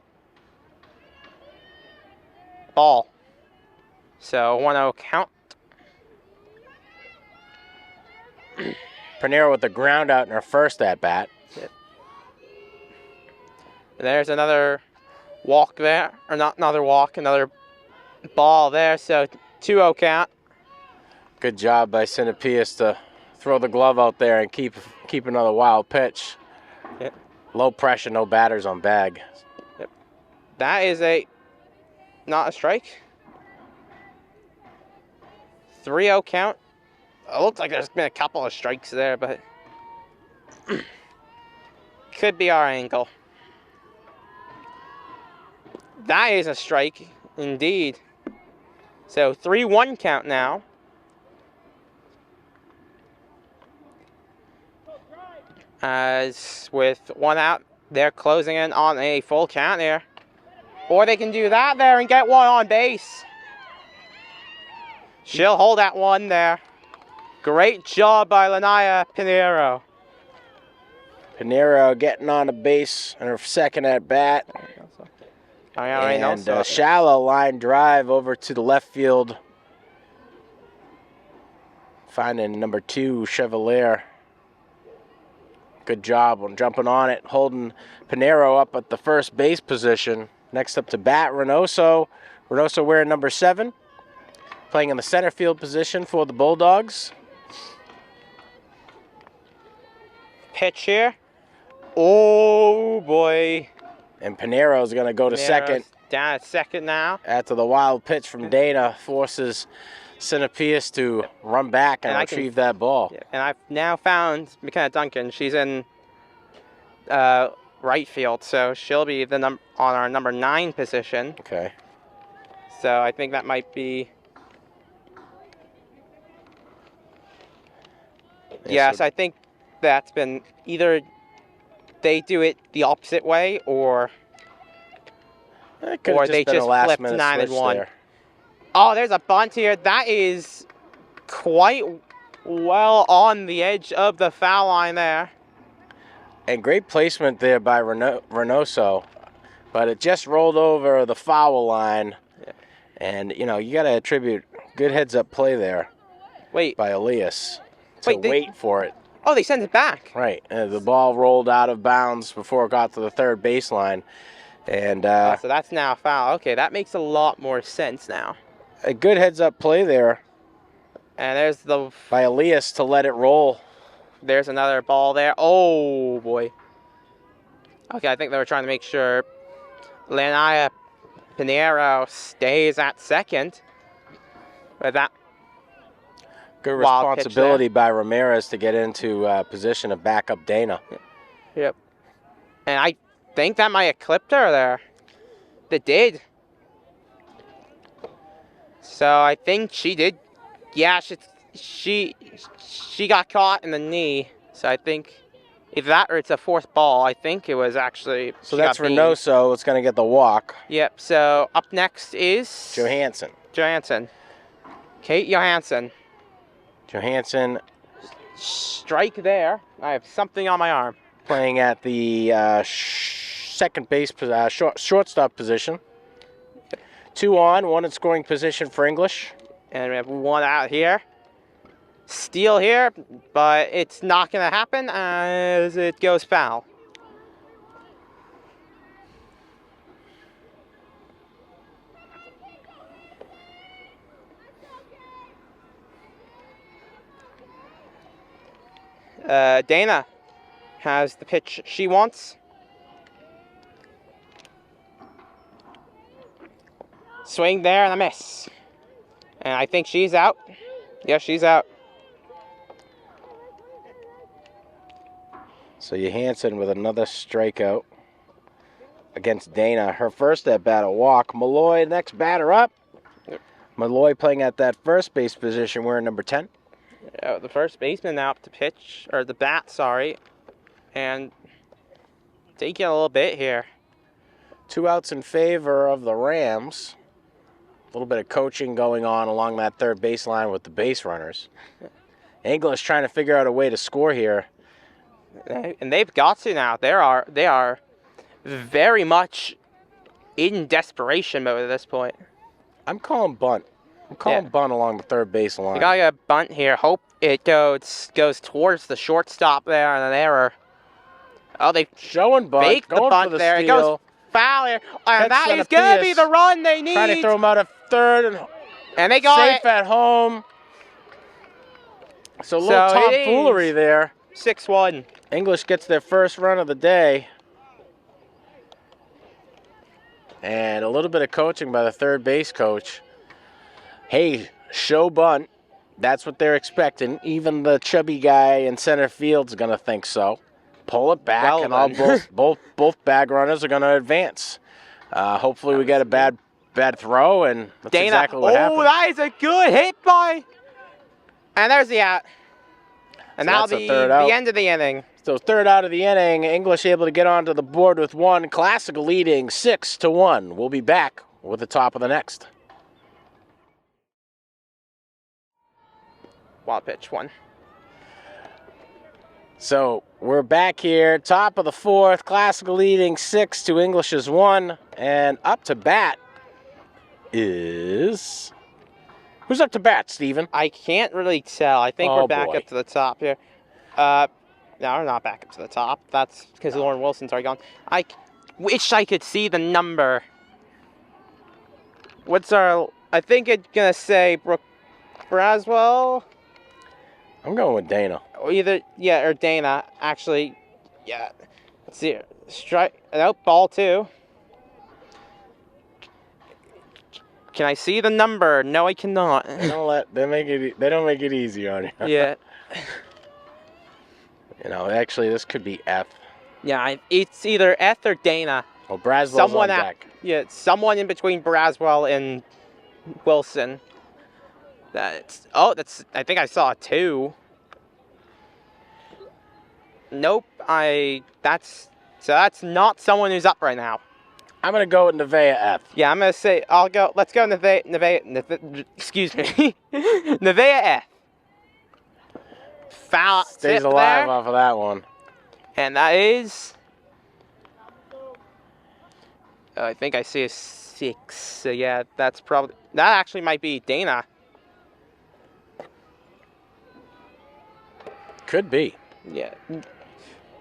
Ball. So 1-0 count. Pinheiro with the ground out in her first at bat. Yep. There's another walk there, or not another walk, another ball there. So 2-0 count. Good job by Sinopeus to throw the glove out there and keep another wild pitch. Yep. Low pressure, no batters on bag. Yep. That is not a strike. 3-0 count. It looks like there's been a couple of strikes there, but could be our angle. That is a strike, indeed. So 3-1 count now. As with one out, they're closing in on a full count here. Or they can do that there and get one on base. She'll hold that one there. Great job by Lanaya Pinheiro. Pinheiro getting on the base in her second at bat. And shallow line drive over to the left field. Finding number 2, Chevalier. Good job on jumping on it, holding Pinheiro up at the first base position. Next up to bat, Reynoso. Reynoso wearing number 7. Playing in the center field position for the Bulldogs. Pitch here. Oh, boy. And Pinheiro's going to go to second. Down at second now. After the wild pitch from Dana forces Sinopeus to run back and retrieve that ball. Yeah, and I've now found McKenna Duncan. She's in right field, so she'll be on our number 9 position. Okay. So I think that might be... Yes, I think that's been either they do it the opposite way or they just flipped 9 and 1. There. Oh, there's a bunt here. That is quite well on the edge of the foul line there. And great placement there by Reynoso, but it just rolled over the foul line. Yeah. And, you got to attribute good heads-up play there by LEHS. Wait for it. Oh, they sent it back. Right. The ball rolled out of bounds before it got to the third baseline. And so that's now a foul. Okay, that makes a lot more sense now. A good heads-up play there. And there's by LEHS to let it roll. There's another ball there. Oh, boy. Okay, I think they were trying to make sure Lanaya Pinheiro stays at second. But that good responsibility by Ramirez to get into position of backup Dana. Yep. And I think that might have clipped her there. It did. So I think she did. Yeah, she got caught in the knee. So I think either that or it's a fourth ball. I think it was actually. So that's Reynoso. It's going to get the walk. Yep. So up next is Johansson. Kate Johansson. Johansson Strike there. I have something on my arm. playing at the second base, shortstop position. 2 on, 1 in scoring position for English. And we have 1 out here. Steal here, but it's not going to happen as it goes foul. Dana has the pitch she wants. Swing there and a miss. And I think she's out. Yeah, she's out. So Johansson with another strikeout against Dana. Her first at bat, a walk. Malloy, next batter up. Yep. Malloy playing at that first base position. We're in number 10. The first baseman now up to pitch, or the bat, sorry. And taking a little bit here. 2 outs in favor of the Rams. A little bit of coaching going on along that third baseline with the base runners. English trying to figure out a way to score here. And they've got to now. They are very much in desperation mode at this point. I'm calling bunt. Bunt along the third base line. You gotta get a bunt here. Hope it goes towards the shortstop there, and an error. Oh, they showing bunt. faked the going bunt for the there. steal. It goes foul here, and that is Centerpiece. gonna be the run they need. Trying to throw him out of third and they got safe it. at home. So a little tomfoolery there. 6-1. English gets their first run of the day. And a little bit of coaching by the third base coach. Hey, show bunt. That's what they're expecting. Even the chubby guy in center field's going to think so. Pull it back, Well, and all both bag runners are going to advance. Hopefully we get a bad throw, and that's Dana, exactly what happened. that is a good hit by. And there's the out. And So that'll that's a be third out. the end of the inning. So third out of the inning, English able to get onto the board with 1. Classical leading 6-1. We'll be back with the top of the next. Wild pitch 1. So we're back here, top of the 4th. Classical leading 6 to English's 1, and up to bat is who's up to bat, Steven? I can't really tell. I think we're back boy. up to the top here. No, we're not back up to the top. That's because Lauren Wilson's already gone. I wish I could see the number. What's our... I think it's going to say Brooke Braswell. I'm going with Dana. Or either... Yeah, or Dana. Actually, yeah. Let's see. Strike... Nope, ball 2. Can I see the number? No, I cannot. They don't make it easy on you. Yeah. You know, actually, this could be F. Yeah, it's either Eth or Dana. Oh, Braswell's Someone on at- deck. Yeah, someone in between Braswell and Wilson. That's I think I saw a 2. Nope, that's not someone who's up right now. I'm gonna go with Nevaeh F. Yeah, I'm gonna say let's go Nevaeh, excuse me. Nevaeh F. Foul Stays tip alive there, off of that one. and that is I think I see a 6. So yeah, that actually might be Dana. Could be. Yeah.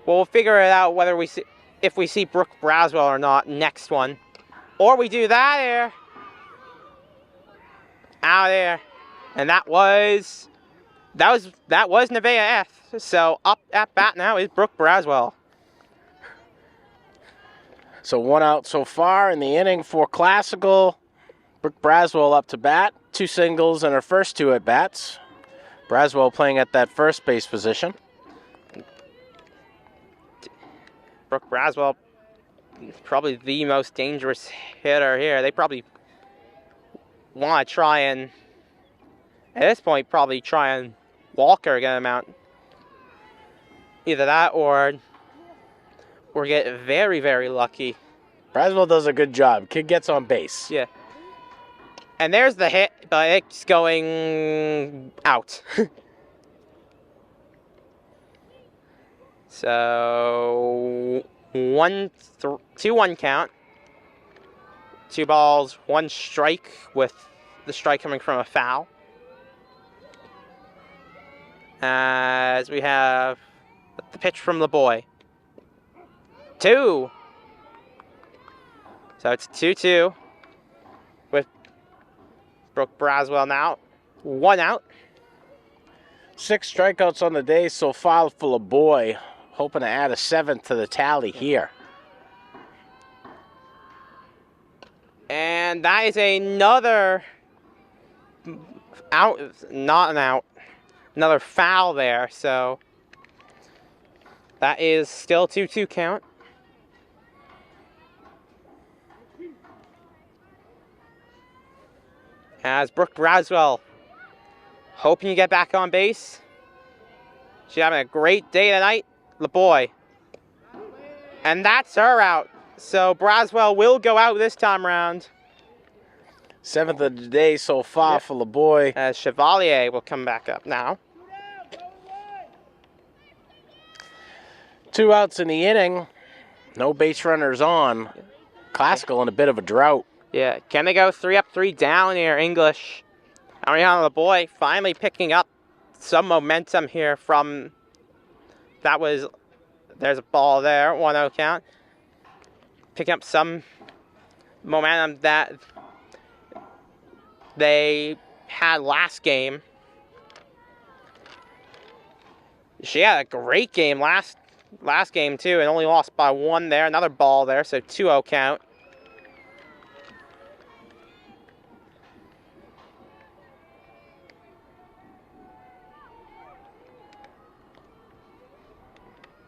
We'll figure it out whether if we see Brooke Braswell or not next one. Or we do that here. Out there. And that was Nevaeh F. So up at bat now is Brooke Braswell. So 1 out so far in the inning for Classical. Brooke Braswell up to bat. 2 singles in her first 2 at bats. Braswell playing at that first base position. Brooke Braswell, probably the most dangerous hitter here. They probably want to try and, at this point, probably try and walk her, get him out. Either that or get very, very lucky. Braswell does a good job. Kid gets on base. Yeah. And there's the hit, but it's going out. So 2-1 count. 2 balls, 1 strike, with the strike coming from a foul. As we have the pitch from the boy. 2. So it's 2-2 with Brooke Braswell now. 1 out. 6 strikeouts on the day so far for LeBoy. Hoping to add a 7th to the tally here. And that is another out, not an out, another foul there. So that is still 2-2 count. As Brooke Braswell hoping to get back on base. She's having a great day tonight, LeBoy. And that's her out. So Braswell will go out this time round. 7th of the day so far for LeBoy. As Chevalier will come back up now. 2 outs in the inning. No base runners on. Classical in a bit of a drought. Yeah, can they go 3 up, 3 down here? English. Ariana LeBoy finally picking up some momentum here from, there's a ball there, 1-0 count. Picking up some momentum that they had last game. She had a great game last game too, and only lost by 1 there. Another ball there, so 2-0 count.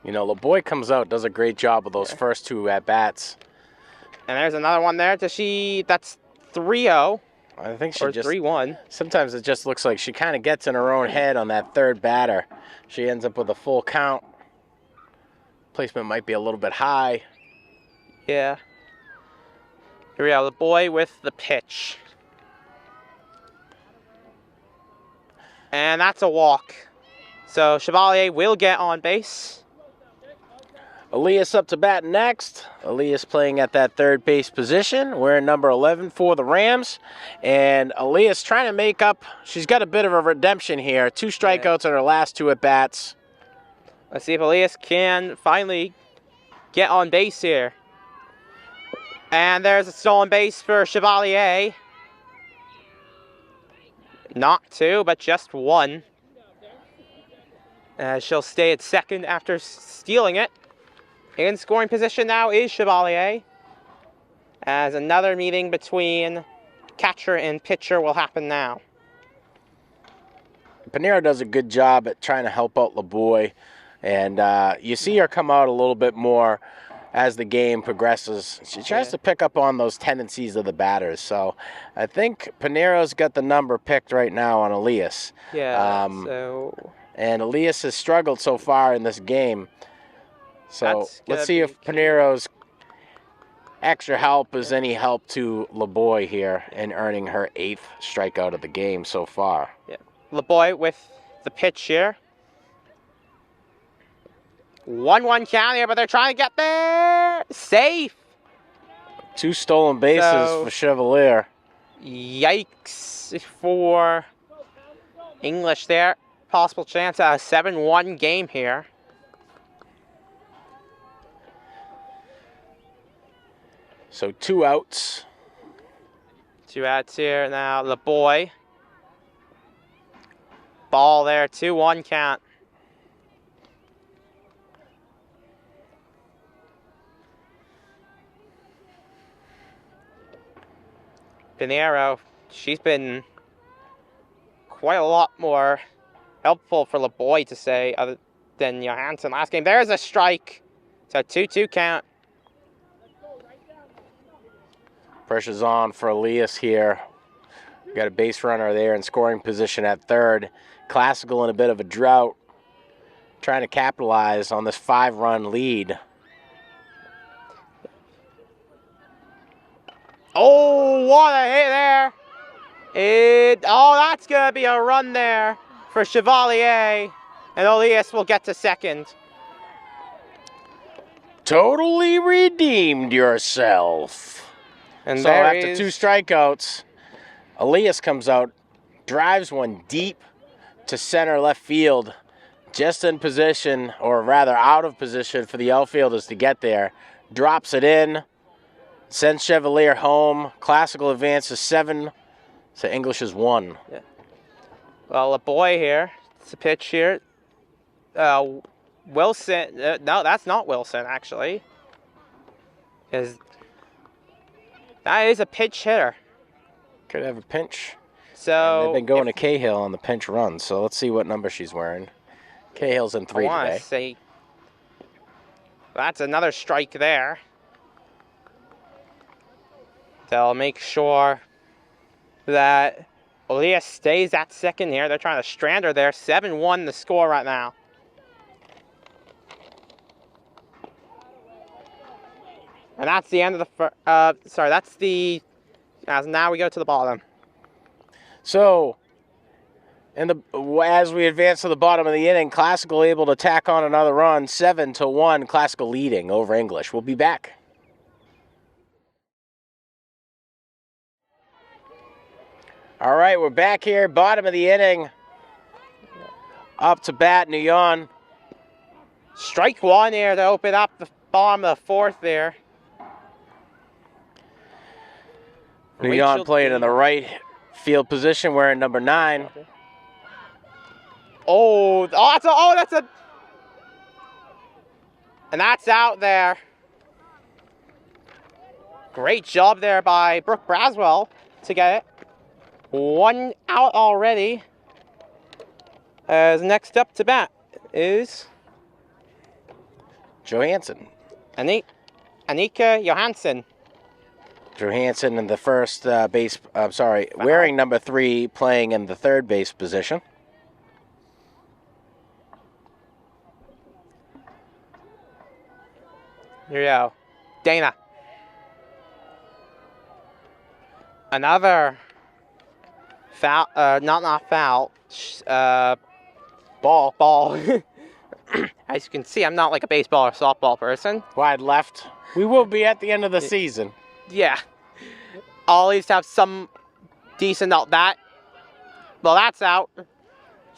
You know, LeBoy comes out, does a great job with those first 2 at-bats. And there's another one there. That's 3-0. I think she or just 3-1. Sometimes it just looks like she kind of gets in her own head on that 3rd batter. She ends up with a full count. Placement might be a little bit high. Yeah. Here we go, LeBoy with the pitch. And that's a walk. So Chevalier will get on base. LEHS up to bat next. LEHS playing at that 3rd base position. We're in number 11 for the Rams. And LEHS trying to make up. She's got a bit of a redemption here. 2 strikeouts in her last 2 at-bats. Let's see if LEHS can finally get on base here. And there's a stolen base for Chevalier. Not 2, but just 1. She'll stay at second after stealing it. In scoring position now is Chevalier. As another meeting between catcher and pitcher will happen now. Pinero does a good job at trying to help out LeBoy. And you see her come out a little bit more as the game progresses. She tries to pick up on those tendencies of the batters. So I think Pinero's got the number picked right now on LEHS. Yeah, And LEHS has struggled so far in this game. So let's see if Pinero's extra help is any help to LeBoy here in earning her 8th strikeout of the game so far. Yeah, LeBoy with the pitch here. 1-1 count here, but they're trying to get there. Safe. 2 stolen bases for Chevalier. Yikes for English there. Possible chance at a 7-1 game here. So 2 outs. 2 outs here now. LeBoy. Ball there, 2-1 count. Pinero, she's been quite a lot more helpful for LeBoy to say other than Johansson last game. There's a strike. So 2-2 count. Pressure's on for LEHS here. We got a base runner there in scoring position at 3rd. Classical in a bit of a drought. Trying to capitalize on this 5-run lead. Oh, what a hit there Oh, that's going to be a run there for Chevalier. And LEHS will get to second. Totally redeemed yourself. And So after 2 strikeouts, LEHS comes out, drives one deep to center left field, just in position, or rather out of position for the outfielders to get there. Drops it in, sends Chevalier home. Classical advances 7 to English's 1. Yeah. Well, a boy here. It's a pitch here. Wilson. No, that's not Wilson, actually. That is a pinch hitter. Could have a pinch. So and they've been going to Cahill on the pinch run, so let's see what number she's wearing. Cahill's in 3 today. Say that's another strike there. They'll make sure that LEHS stays at second here. They're trying to strand her there. 7-1 the score right now. And that's the end of the that's the now we go to the bottom. So, as we advance to the bottom of the inning, Classical able to tack on another run, 7-1. Classical leading over English. We'll be back. All right, we're back here, bottom of the inning. Up to bat, Nguyen. Strike 1 here to open up the bottom of the 4th there. Nguyen playing in the right field position, wearing number 9. And that's out there. Great job there by Brooke Braswell to get it. 1 out already. As next up to bat is Johansson. Annika Johansson. Johansson in the first base, wearing number 3, playing in the third base position. Here we go. Dana. Another foul, not foul, ball. As you can see, I'm not like a baseball or softball person. Wide left. We will be at the end of the season. Yeah. I'll at least have some decent out bat. Well, that's out.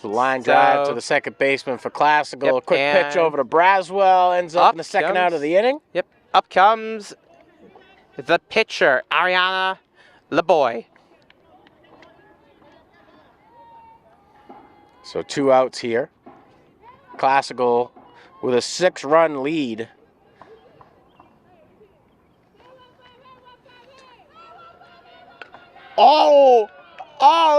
So line drive to the second baseman for Classical. Yep, a quick pitch over to Braswell. Ends up in the second out of the inning. Yep. Up comes the pitcher, Ariana LeBoy. So 2 outs here. Classical with a 6-run lead. Oh,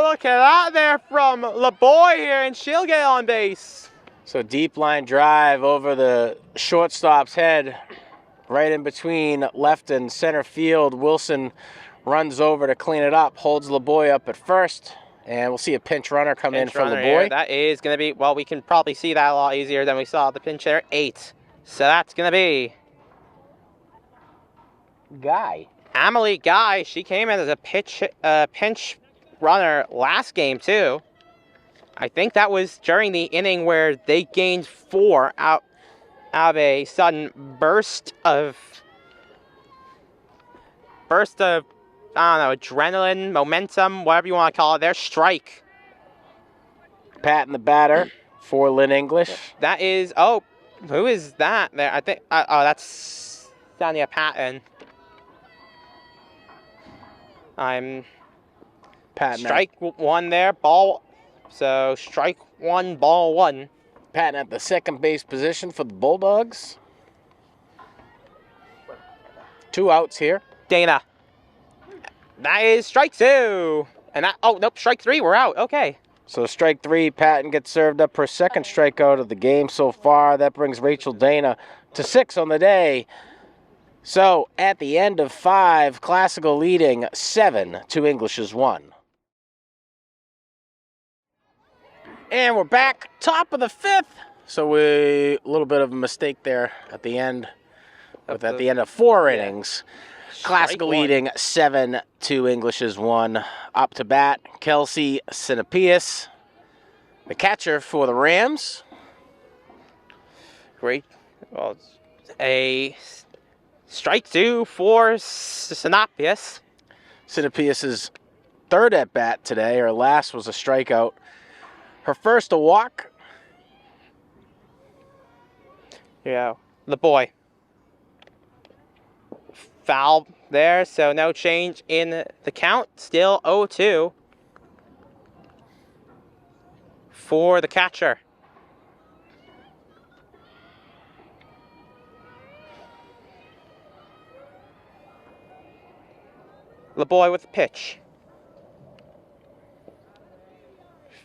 look at that there from LeBoy here, and she'll get on base. So deep line drive over the shortstop's head, right in between left and center field. Wilson runs over to clean it up, holds LeBoy up at first, and we'll see a pinch runner come in for LeBoy. That is going to be, well, we can probably see that a lot easier than we saw the pinch there. 8. So that's going to be Guy. Amelie Guy. She came in as a pinch runner last game, too. I think that was during the inning where they gained 4 out of a sudden burst of, I don't know, adrenaline, momentum, whatever you want to call it. Their strike. Patton the batter for Lynn English. That is, who is that there? I think, that's Sania Patton. I'm Patton. Strike 1 there, ball. So strike 1, ball 1. Patton at the second base position for the Bulldogs. 2 outs here. Dana. That is strike 2. And that, nope, strike 3, we're out. Okay. So strike 3, Patton gets served up her second strikeout of the game so far. That brings Rachel Dana to 6 on the day. So at the end of 5, Classical leading 7 to English's 1. And we're back, top of the 5th. So a little bit of a mistake there at the end. At the end of 4 innings. Classical one. leading 7-2 Englishes 1. Up to bat, Kelsey Sinapius, the catcher for the Rams. Great. Well, a strike 2 for Sinapius. Sinapius' third at bat today. Her last was a strikeout. Her first a walk. Yeah, the boy. Foul there, so no change in the count. Still 0-2 for the catcher. The boy with the pitch.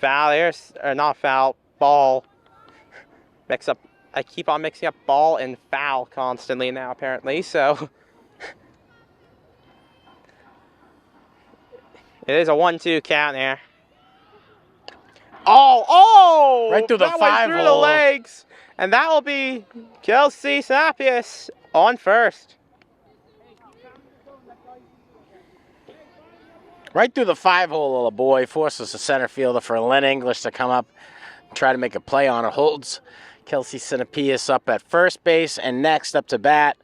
Foul here, or not foul, ball. Mix up. I keep on mixing up ball and foul constantly now, apparently, so. It is a 1-2 count here. Oh! Right through the that five went through hole. the legs. And that will be Kelsey Sinapius on first. Right through the 5-hole, the boy forces the center fielder for Len English to come up and try to make a play on it. Holds Kelsey Sinapius up at first base, and next up to bat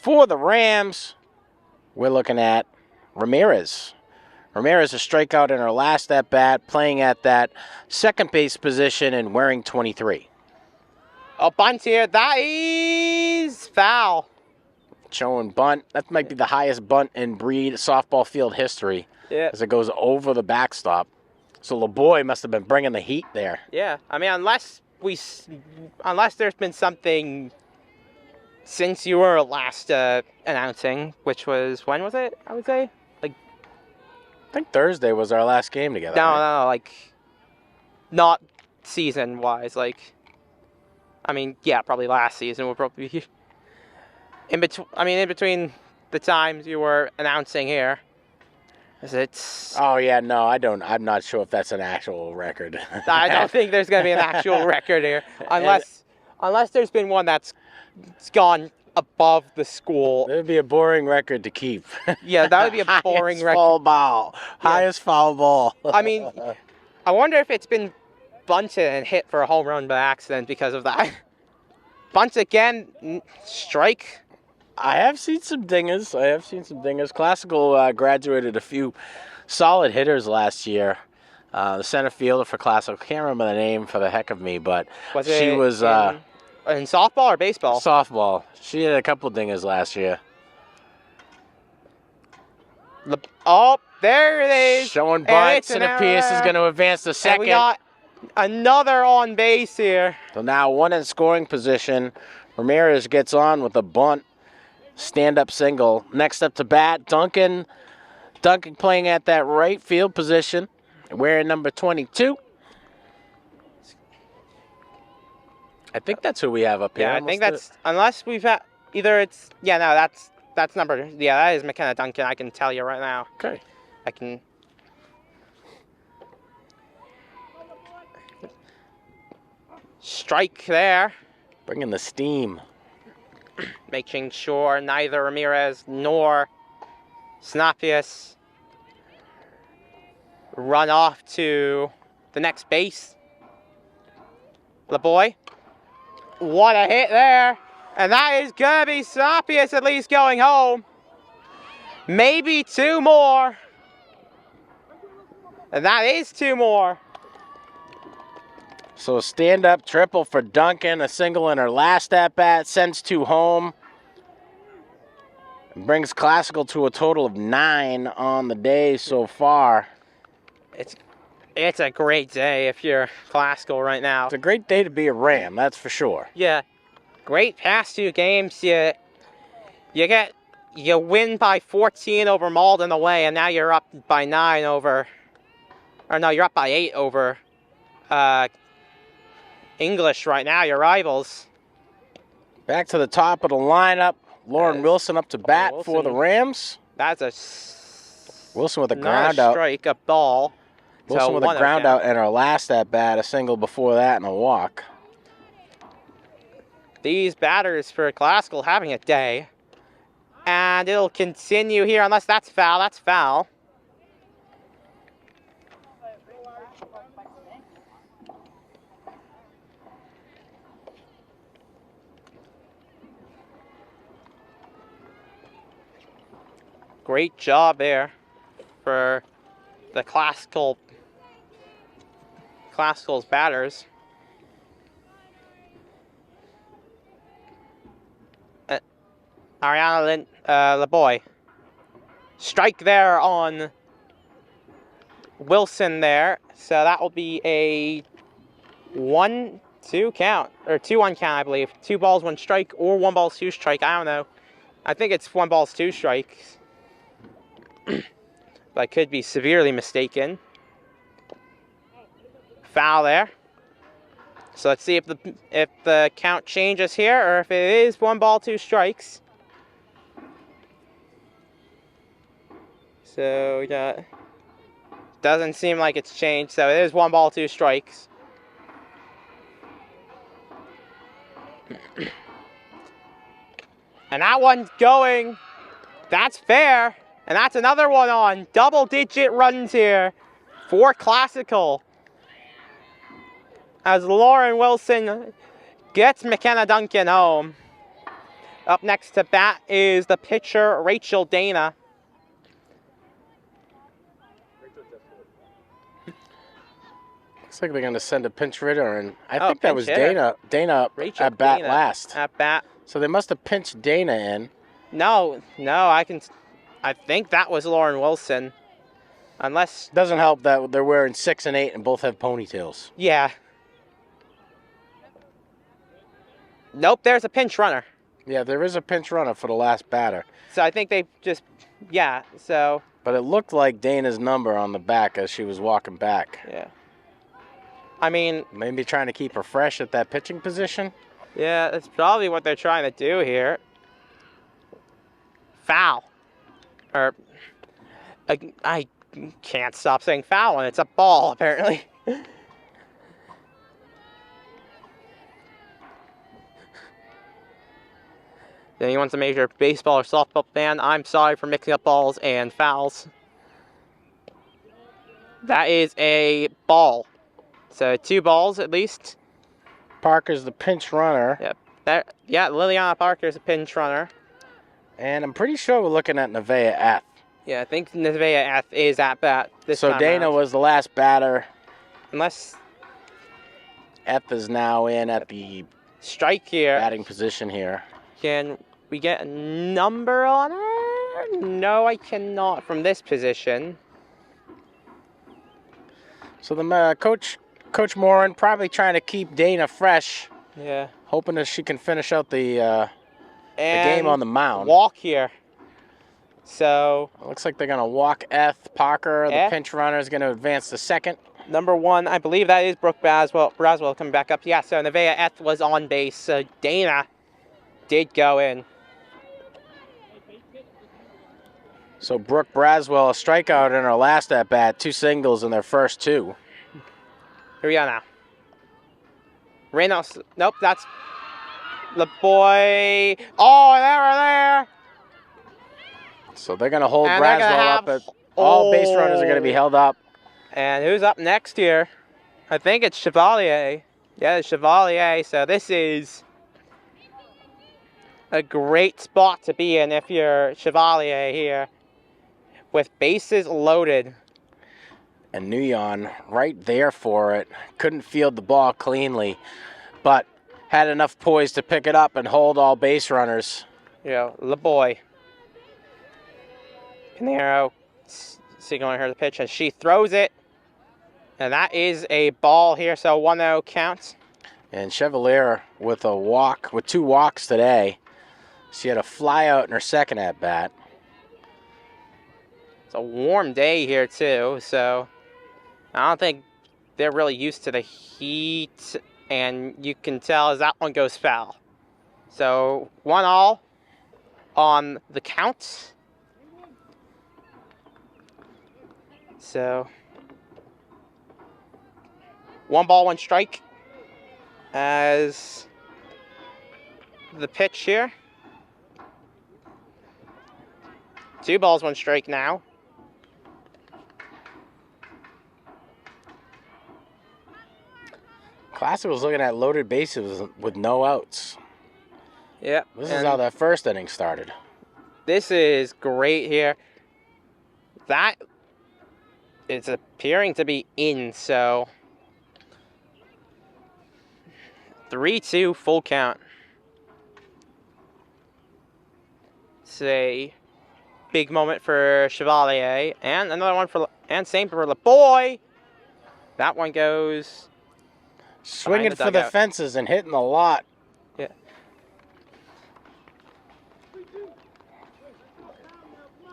for the Rams, we're looking at Ramirez. Ramirez a strikeout in her last at bat, playing at that second base position and wearing 23. A bunt here. That is foul. Showing bunt. That might be the highest bunt in Breed softball field history. Yeah. As it goes over the backstop. So LeBoy must have been bringing the heat there. Yeah. I mean, unless there's been something since you were last announcing, which was, when was it? I would say. I think Thursday was our last game together. No, like, not season-wise. Like, I mean, yeah, probably last season will probably be in between the times you were announcing here. It's. Oh yeah, no, I don't. I'm not sure if that's an actual record. I don't think there's gonna be an actual record here, unless there's been one that's gone above the school. It would be a boring record to keep. Yeah, that would be a boring Highest record. foul ball. Yeah. Highest foul ball. I mean, I wonder if it's been bunted and hit for a home run by accident because of that. Bunt again, strike. I have seen some dingers. Classical graduated a few solid hitters last year. The center fielder for Classical, can't remember the name for the heck of me, but she was in softball or baseball? softball. She had a couple dingers last year. Oh, there it is. Showing And bunt. it's an error Sinapius is there. going to advance to And second. we got another on base here. So now one in scoring position. Ramirez gets on with a bunt. Stand-up single. Next up to bat, Duncan. Duncan playing at that right field position, wearing number 22. I think that's who we have up here. Yeah, I think that's, unless we've had, either it's, yeah, no, that's number, yeah, that is McKenna Duncan, I can tell you right now. Okay. I can. Strike there, Bringing the steam. making sure neither Ramirez nor Sinapius run off to the next base. LeBoy. What a hit there. And that is going to be Sinapius at least going home. Maybe two more. And that is two more. So a stand-up triple for Duncan, a single in her last at-bat, sends two home. And brings Classical to a total of 9 on the day so far. It's a great day if you're Classical right now. It's a great day to be a Ram, that's for sure. Yeah, great past two games. You win by 14 over Malden away, and now you're up by 9 over, or no, you're up by 8 over English right now, your rivals. Back to the top of the lineup. Lauren Wilson up to bat Wilson. for the Rams. That's Wilson with a not ground a out. strike, a ball. Wilson So with a one ground out. out and her last at bat, a single before that and a walk. These batters for Classical having a day. And it'll continue here unless that's foul. That's foul. Great job there for the Classical's batters. Ariana LeBoy. Strike there on Wilson there. So that will be a 1-2 count, or 2-1 count, I believe. 2 balls, 1 strike, or 1 ball, 2 strike. I don't know. I think it's 1 ball, 2 strikes. But I could be severely mistaken. Foul there. So let's see if the count changes here, or if it is 1 ball, 2 strikes. So doesn't seem like it's changed. So it is 1 ball, 2 strikes. And that one's going. That's fair. And that's another one on. Double-digit runs here for Classical. As Lauren Wilson gets McKenna Duncan home. Up next to bat is the pitcher, Rachel Dana. Looks like they're going to send a pinch hitter, and I Oh, think that pinch was hitter. Dana Rachel at bat Dana last. At bat. So they must have pinched Dana in. No, I think that was Lauren Wilson. Unless, Doesn't help that they're wearing 6 and 8 and both have ponytails. yeah. Nope, there's a pinch runner. Yeah, there is a pinch runner for the last batter. So I think they just, yeah, so. But it looked like Dana's number on the back as she was walking back. Yeah. I mean, Maybe trying to keep her fresh at that pitching position. yeah, that's probably what they're trying to do here. Foul. Or, I can't stop saying foul when it's a ball, apparently. Anyone's a major baseball or softball fan, I'm sorry for mixing up balls and fouls. That is a ball. So 2 balls at least. Parker's the pinch runner. Yep. Yeah, Liliana Parker's a pinch runner. And I'm pretty sure we're looking at Nevaeh F. Yeah, I think Nevaeh F is at bat this time So Dana around. was the last batter. Unless F is now in at the strike here. batting position here. Can we get a number on her? No, I cannot from this position. So the Coach Moran probably trying to keep Dana fresh, Yeah. hoping that she can finish out the game on the mound. Walk here. So It looks like they're going to walk F. Parker, the F. pinch runner, is going to advance to second. number 1, I believe that is Brooke Braswell coming back up. Yeah, so Nevaeh F was on base. So Dana did go in. So Brooke Braswell, a strikeout in her last at-bat, 2 singles in their first 2. Here we go now. Reynolds. Nope, that's the boy. Oh, there. So they're going to hold And they're gonna Braswell have- up. All base runners are going to be held up. And who's up next here? I think it's Chevalier. Yeah, it's Chevalier. So this is a great spot to be in if you're Chevalier here. With bases loaded. And Nguyen right there for it. Couldn't field the ball cleanly, but had enough poise to pick it up and hold all base runners. You know, LeBoy. Pinero signaling her to pitch, and she throws it. And that is a ball here, so 1-0 counts. And Chevalier with 2 walks today. She had a fly out in her second at bat. It's a warm day here too, so I don't think they're really used to the heat, and you can tell as that one goes foul. So 1-1 on the count. So 1 ball, 1 strike as the pitch here. 2 balls, 1 strike now. Classical's looking at loaded bases with no outs. Yep. This is how that first inning started. This is great here. That is appearing to be in, so 3-2 full count. It's a big moment for Chevalier, and another one for, and same for LeBoy. That one goes swinging for the fences and hitting a lot. Yeah.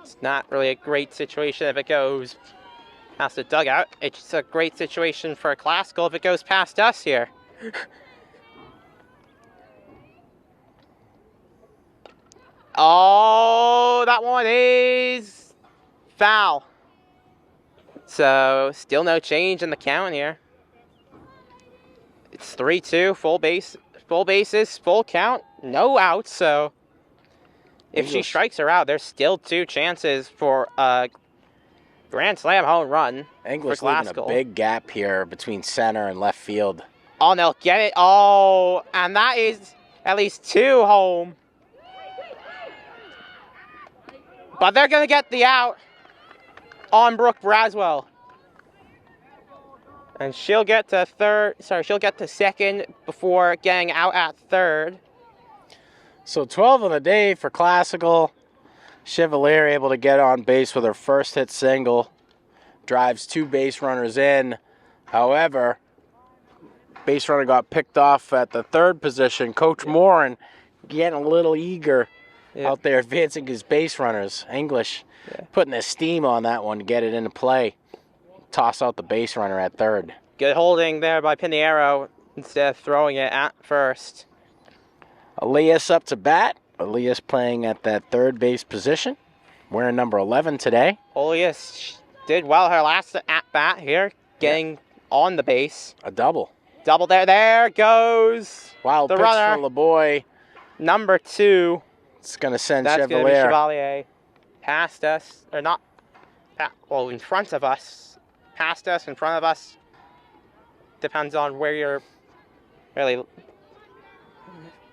It's not really a great situation if it goes past the dugout. It's a great situation for Classical if it goes past us here. Oh, that one is foul. So still no change in the count here. It's 3-2, full bases, full count, no outs. So if she strikes her out, there's still 2 chances for a grand slam home run. English leaving a big gap here between center and left field. Oh, no, get it. Oh, and that is at least 2 home. But they're going to get the out on Brooke Braswell. And she'll get to she'll get to second before getting out at third. So 12 on the day for Classical. Chevalier able to get on base with her first hit single. Drives 2 base runners in. However, base runner got picked off at the third position. Coach Morin getting a little eager out there advancing his base runners. English putting the steam on that one to get it into play. Toss out the base runner at third. Good holding there by Pinheiro instead of throwing it at first. LEHS up to bat. LEHS playing at that third base position. Wearing number 11 today. LEHS did well her last at bat here, getting on the base. A double. Double there. There goes wild the pitch runner. for LeBoy. Number 2. It's going to send That's Chevalier. Going to be Chevalier past us, or not, well, in front of us. Past us, in front of us. Depends on where you're really,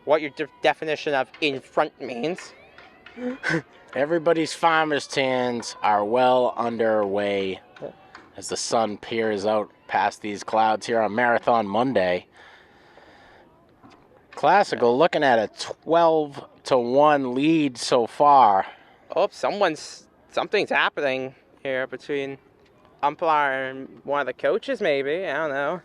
what your definition of in front means. Everybody's farmer's tans are well underway as the sun peers out past these clouds here on Marathon Monday. Classical looking at a 12-1 lead so far. Oh, something's happening here between umpire and one of the coaches, maybe. I don't know.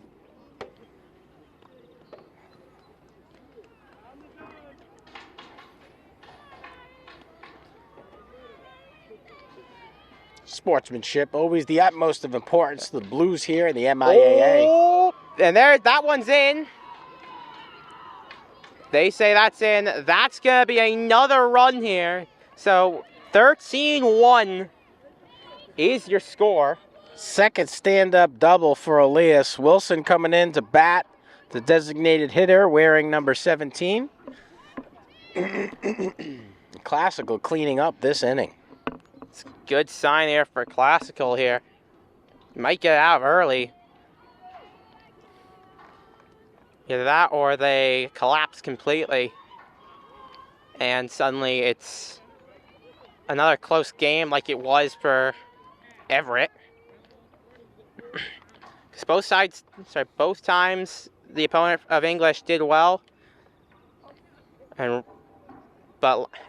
Sportsmanship, always the utmost of importance to the Blues here in the MIAA. Oh, and there, that one's in. They say that's in. That's going to be another run here. So 13-1 is your score. Second stand-up double for Elias. Wilson coming in to bat, the designated hitter wearing number 17. Classical cleaning up this inning. It's a good sign here for Classical here. Might get out early. Either that or they collapse completely. And suddenly it's another close game like it was for Everett. Because both times the opponent of English did well. And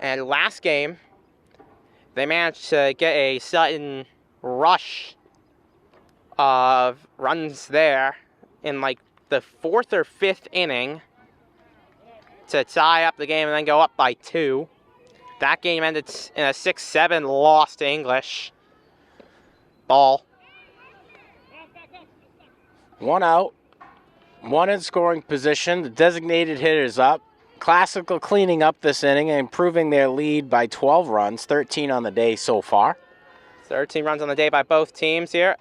last game, they managed to get a sudden rush of runs there in like the 4th or 5th inning to tie up the game and then go up by 2. That game ended in a 6-7 loss to English. Ball. 1 out, 1 in scoring position. The designated hitter's up. Classical cleaning up this inning and improving their lead by 12 runs, 13 on the day so far. 13 runs on the day by both teams here.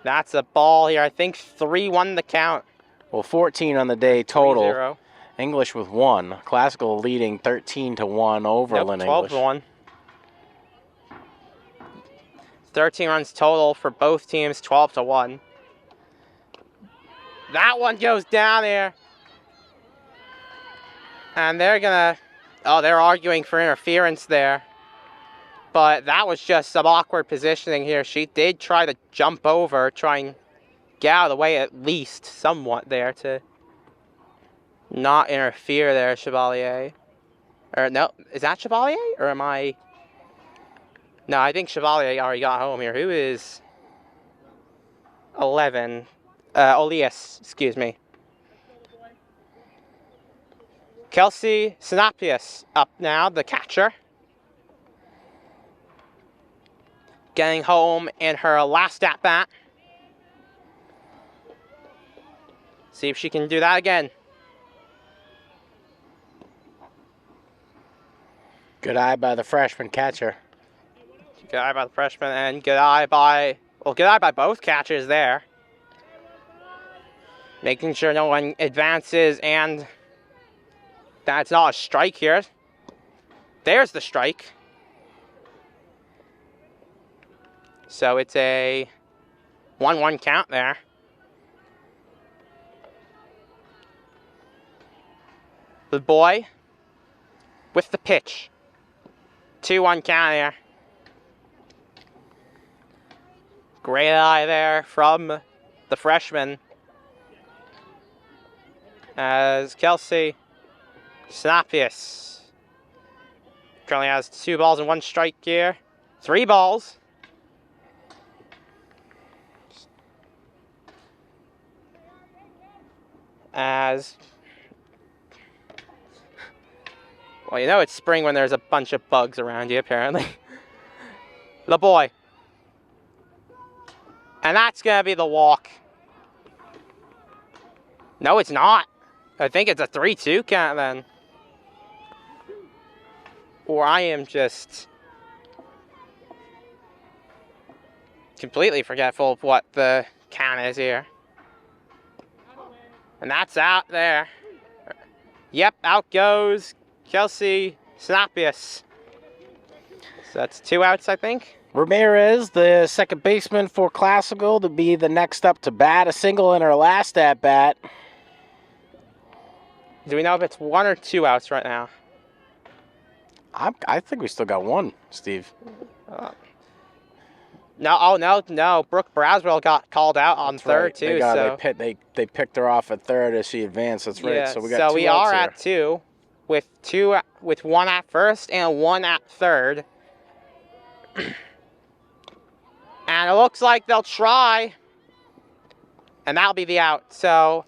That's a ball here. I think 3-1 the count. Well, 14 on the day total. 3-0. English with 1. Classical leading 13-1 over Lynn English. 12-1. 13 runs total for both teams, 12-1. That one goes down there. And they're gonna, they're arguing for interference there. But that was just some awkward positioning here. She did try to jump over, try and get out of the way at least somewhat there to not interfere there, Chevalier. Or no, is that Chevalier? Or am I? No, I think Chevalier already got home here. Who is 11? LEHS, excuse me. Kelsey Sinapius up now, the catcher. Getting home in her last at-bat. See if she can do that again. Good eye by the freshman catcher. Good eye by the freshman and good eye by both catchers there. Making sure no one advances and that's not a strike here. There's the strike. So it's a 1-1 count there. The boy with the pitch. 2-1 count here. Great eye there from the freshman. As Kelsey Sinapius currently has 2 balls and 1 strike here. 3 balls. As well, you know it's spring when there's a bunch of bugs around you, apparently. The boy. And that's going to be the walk. No, it's not. I think it's a 3-2 count then. Or I am just completely forgetful of what the count is here. And that's out there. Yep, out goes Kelsey Sinapius. So that's 2 outs, I think. Ramirez, the second baseman for Classical, to be the next up to bat. A single in her last at-bat. Do we know if it's 1 or 2 outs right now? I think we still got 1, Steve. No. Brooke Braswell got called out on That's third right. too. They picked her off at third as she advanced. That's right. Yeah, So we got 2 we outs are here. at 2 with 1 at first and 1 at third. And it looks like they'll try. And that'll be the out. So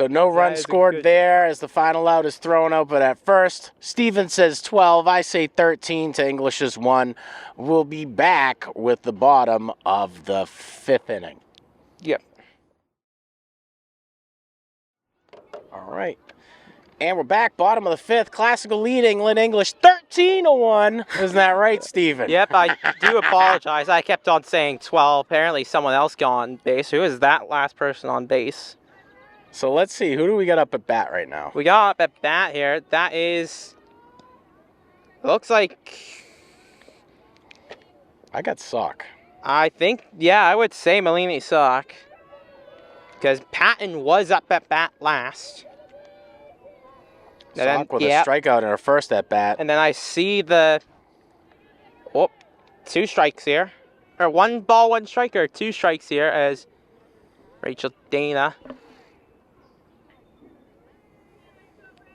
no run scored there as the final out is thrown open at first. Steven says 12. I say 13 to English's 1. We'll be back with the bottom of the 5th inning. yep. All right. And we're back, bottom of the 5th. Classical leading Lynn English 13-1. Isn't that right, Steven? Yep, I do apologize. I kept on saying 12. Apparently someone else got on base. Who is that last person on base? So let's see. Who do we got up at bat right now? We got up at bat here. That is... Looks like... I got Sock. I think, yeah, I would say Malini Sock. Because Patton was up at bat last. Sock with a strikeout in her first at bat. And then I see the... 2 strikes here. Or 1 ball, 1 strike, or 2 strikes here as Rachel Dana.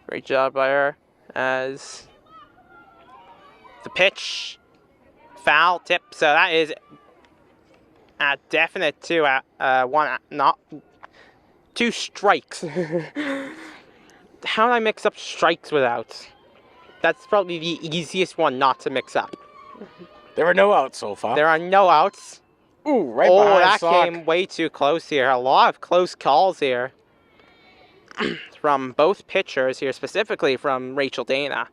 Great job by her as the pitch, foul, tip. So that is a definite 2 out, 1 out, not 2 strikes. How did I mix up strikes with outs? That's probably the easiest one not to mix up. There were no outs so far. There are no outs. Ooh, right behind that Sock. came way too close here. A lot of close calls here. From both pitchers here, specifically from Rachel Dana.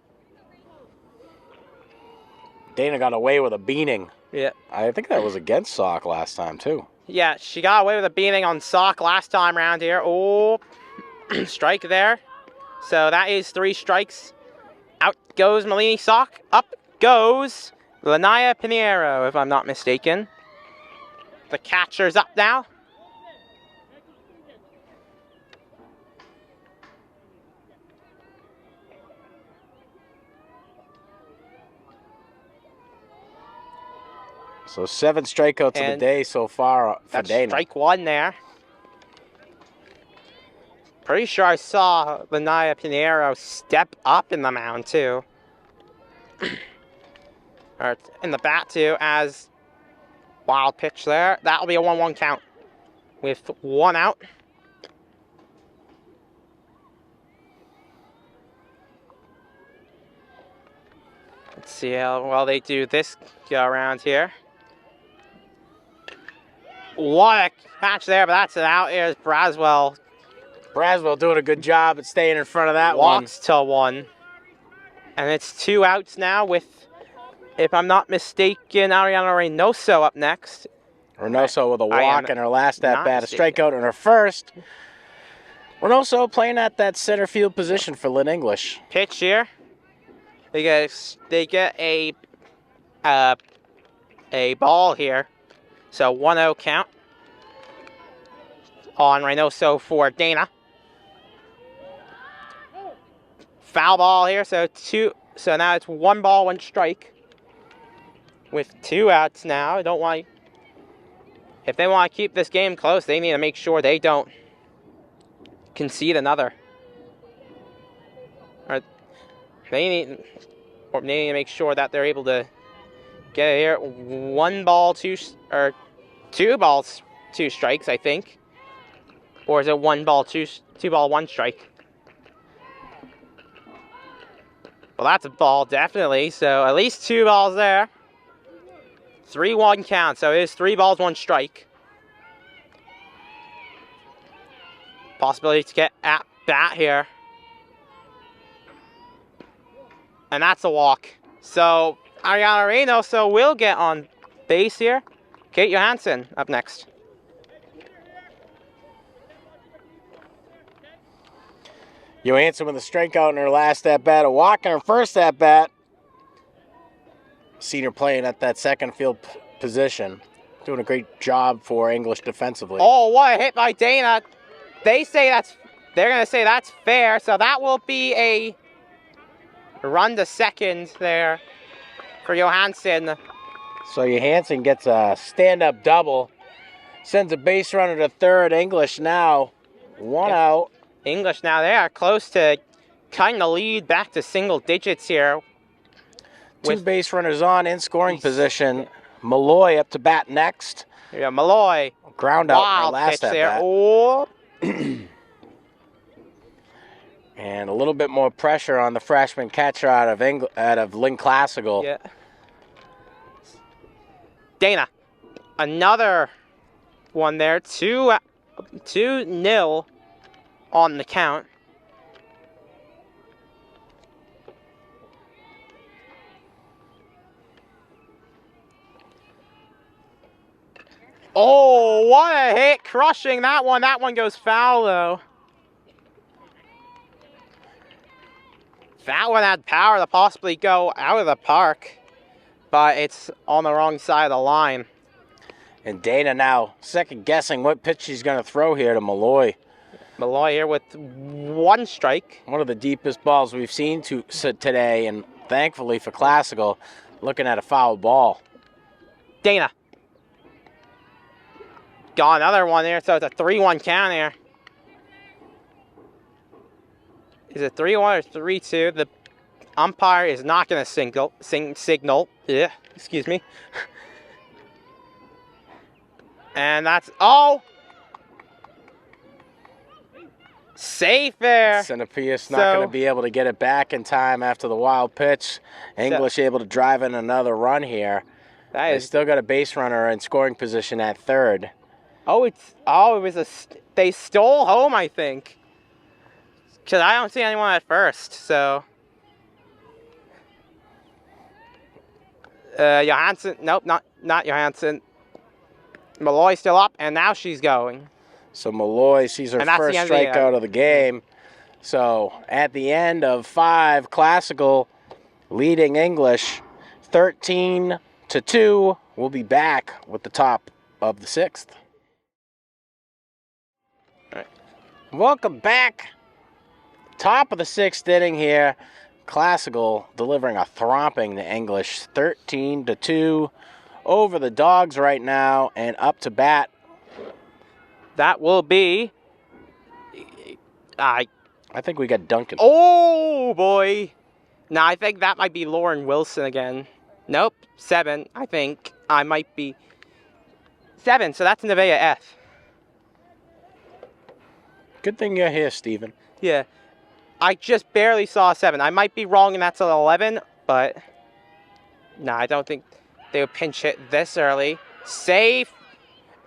Dana got away with a beaning. Yeah. I think that was against Sock last time, too. Yeah, she got away with a beating on Sock last time around here. Oh, strike there. So that is 3 strikes. Out goes Malini Sock. Up goes Lanaya Pinheiro, if I'm not mistaken. The catcher's up now. So 7 strikeouts of the And day so far for that's Dana. strike 1 there. Pretty sure I saw Lanaya Pinheiro step up in the mound too. Or in the bat too, as wild pitch there. That'll be a 1-1 count with 1 out. Let's see how well they do this go around here. What a catch there, but that's an out. Here's Braswell. Braswell doing a good job at staying in front of that Walks to 1. And it's 2 outs now with, if I'm not mistaken, Ariana Reynoso up next. Reynoso with a walk in her last at-bat, a strikeout in her first. Reynoso playing at that center field position for Lynn English. Pitch here. They get a ball here. So 1-0 count on Reynoso for Dana. Foul ball here, so now it's 1 ball, 1 strike. With 2 outs now. If they want to keep this game close, they need to make sure they don't concede another. Or they need to make sure that they're able to get it here. 1 ball, 2 balls, 2 strikes, I think. Or is it 1 ball, 2 ball, 1 strike? Well, that's a ball, definitely. So at least 2 balls there. 3-1 count, so it is 3 balls, 1 strike. Possibility to get at bat here. And that's a walk. So Ariana Reynoso will get on base here. Kate Johansson up next. Johansson with a strikeout in her last at-bat, a walk in her first at-bat. Senior playing at that second field position. Doing a great job for English defensively. Oh, what a hit by Dana. They're going to say that's fair, so that will be a run to second there for Johansson. So Johansson gets a stand-up double. Sends a base runner to third. English now 1 out. English now, they are close to cutting the lead back to single digits here. 2 base runners on in scoring position. Malloy up to bat next. Yeah, Malloy. Ground out in her Wild last pitch there. at-bat. Oh. And a little bit more pressure on the freshman catcher out of Lynn Classical. Yeah. Dana, another one there. 2-0 on the count. Oh, what a hit, crushing that one. That one goes foul, though. That one had power to possibly go out of the park, but it's on the wrong side of the line. And Dana now second-guessing what pitch she's going to throw here to Malloy. Malloy here with 1 strike. One of the deepest balls we've seen today, and thankfully for Classical, looking at a foul ball. Dana. Got another one there, so it's a 3-1 count here. Is it 3-1 or 3-2? The umpire is not going to signal. Yeah, excuse me. And that's, oh! Safe there. Centerpiece not going to be able to get it back in time after the wild pitch. English able to drive in another run here. They still got a base runner in scoring position at third. They stole home, I think. Because I don't see anyone at first, so. Johansson, nope, not Johansson. Malloy still up, and now she's going. So Malloy sees her first strikeout of the game. So at the end of 5, Classical leading English 13-2. We'll be back with the top of the 6th. All right. Welcome back. Top of the 6th inning here. Classical delivering a thromping to English, 13-2 over the Dogs right now, and up to bat. That will be. I think we got Duncan. Oh boy! Now I think that might be Lauren Wilson again. Nope, 7. I think I might be 7. So that's Nevaeh F. Good thing you're here, Steven. Yeah. I just barely saw 7. I might be wrong and that's an 11, but no, I don't think they would pinch hit this early. Safe.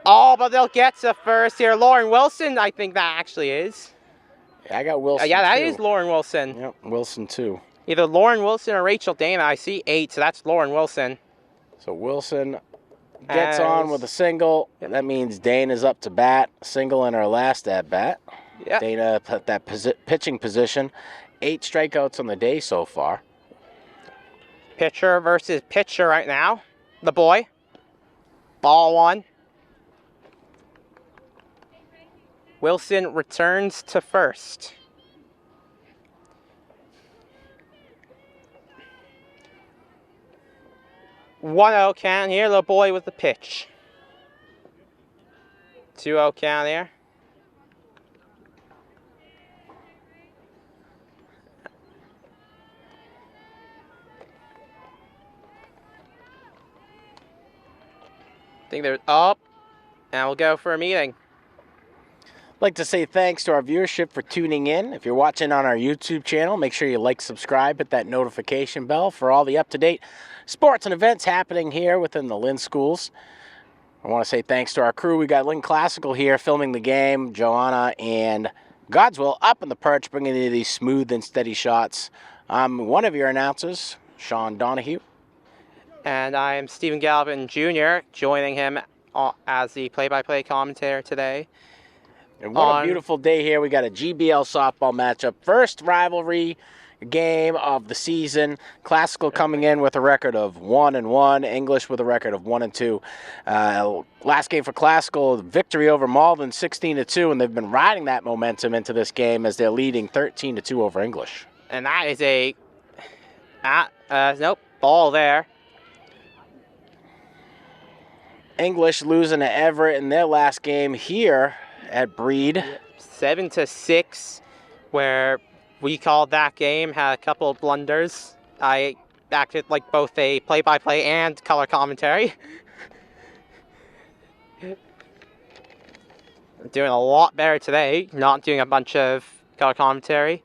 Oh, but they'll get to first here. Lauren Wilson, I think that actually is. Yeah, I got Wilson. Yeah, that too. is Lauren Wilson. Yep, Wilson too. Either Lauren Wilson or Rachel Dana. I see 8, so that's Lauren Wilson. So Wilson gets on with a single. Yep. That means Dana's up to bat. Single in her last at bat. Yep. Dana put that pitching position. 8 strikeouts on the day so far. Pitcher versus pitcher right now. The boy. Ball 1. Wilson returns to first. One-0 count here. The boy with the pitch. 2-0 count here. I think they're up, and we'll go for a meeting. I'd like to say thanks to our viewership for tuning in. If you're watching on our YouTube channel, make sure you like, subscribe, hit that notification bell for all the up-to-date sports and events happening here within the Lynn schools. I want to say thanks to our crew. We got Lynn Classical here filming the game. Joanna and Godswill up in the perch, bringing you these smooth and steady shots. I'm one of your announcers, Sean Donahue. And I am Stephen Galvin Jr., joining him as the play-by-play commentator today. And what a beautiful day here. We got a GBL softball matchup. First rivalry game of the season. Classical coming in with a record of 1-1. English with a record of 1-2. Last game for Classical, victory over Malden, 16-2, and they've been riding that momentum into this game as they're leading 13-2 over English. And that is a ball there. English losing to Everett in their last game here at Breed. 7-6, where we called that game, had a couple of blunders. I acted like both a play-by-play and color commentary. Doing a lot better today, not doing a bunch of color commentary.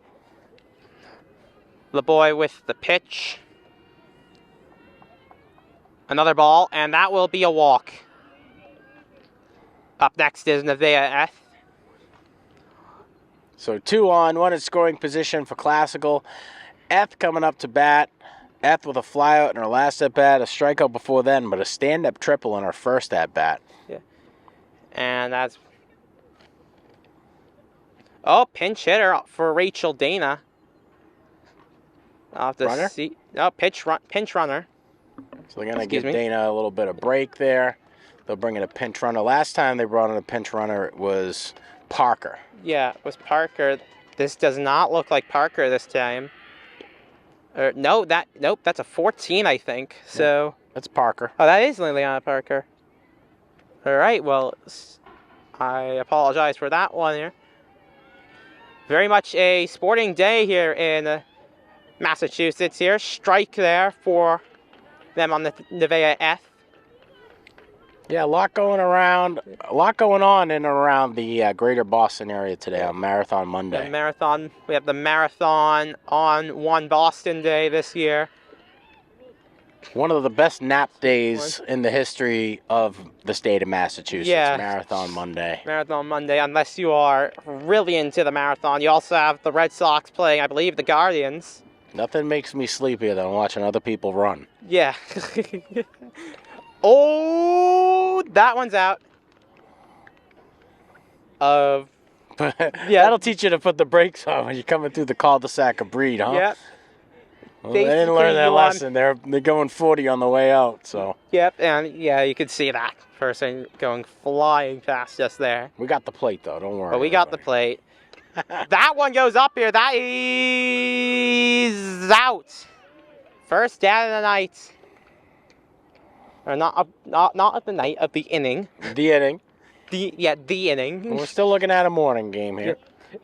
The boy with the pitch. Another ball, and that will be a walk. Up next is Nevaeh F. So 2 on, 1 in scoring position for Classical. Eth coming up to bat. Eth with a flyout in her last at-bat, a strikeout before then, but a stand-up triple in her first at-bat. Yeah. And that's... Oh, pinch hitter for Rachel Dana. I'll have to Runner? see. Oh, pinch runner. So they're going to give Dana a little bit of break there. They'll bring in a pinch runner. Last time they brought in a pinch runner, it was Parker. Yeah, it was Parker. This does not look like Parker this time. Nope, that's a 14, I think. So that's Parker. Oh, that is Liliana Parker. All right, well, I apologize for that one here. Very much a sporting day here in Massachusetts here. Strike there for them on the Nevaeh F. Yeah, a lot going on in and around the greater Boston area today on Marathon Monday. We have the marathon on One Boston Day this year. One of the best nap days in the history of the state of Massachusetts, Marathon Monday. Marathon Monday, unless you are really into the marathon. You also have the Red Sox playing, I believe, the Guardians. Nothing makes me sleepier than watching other people run. Yeah. Oh, that one's out. Yeah, that'll teach you to put the brakes on when you're coming through the cul-de-sac of Breed, huh? Yep. Well, they didn't learn basically that you want- lesson. They're going 40 on the way out. So Yep, and yeah, you could see that person going flying past us there. we got the plate though. Don't worry. But we got the plate. That one goes up here. That is out. First down of the night. Or not of the night, of the inning. The inning. The inning. We're still looking at a morning game here.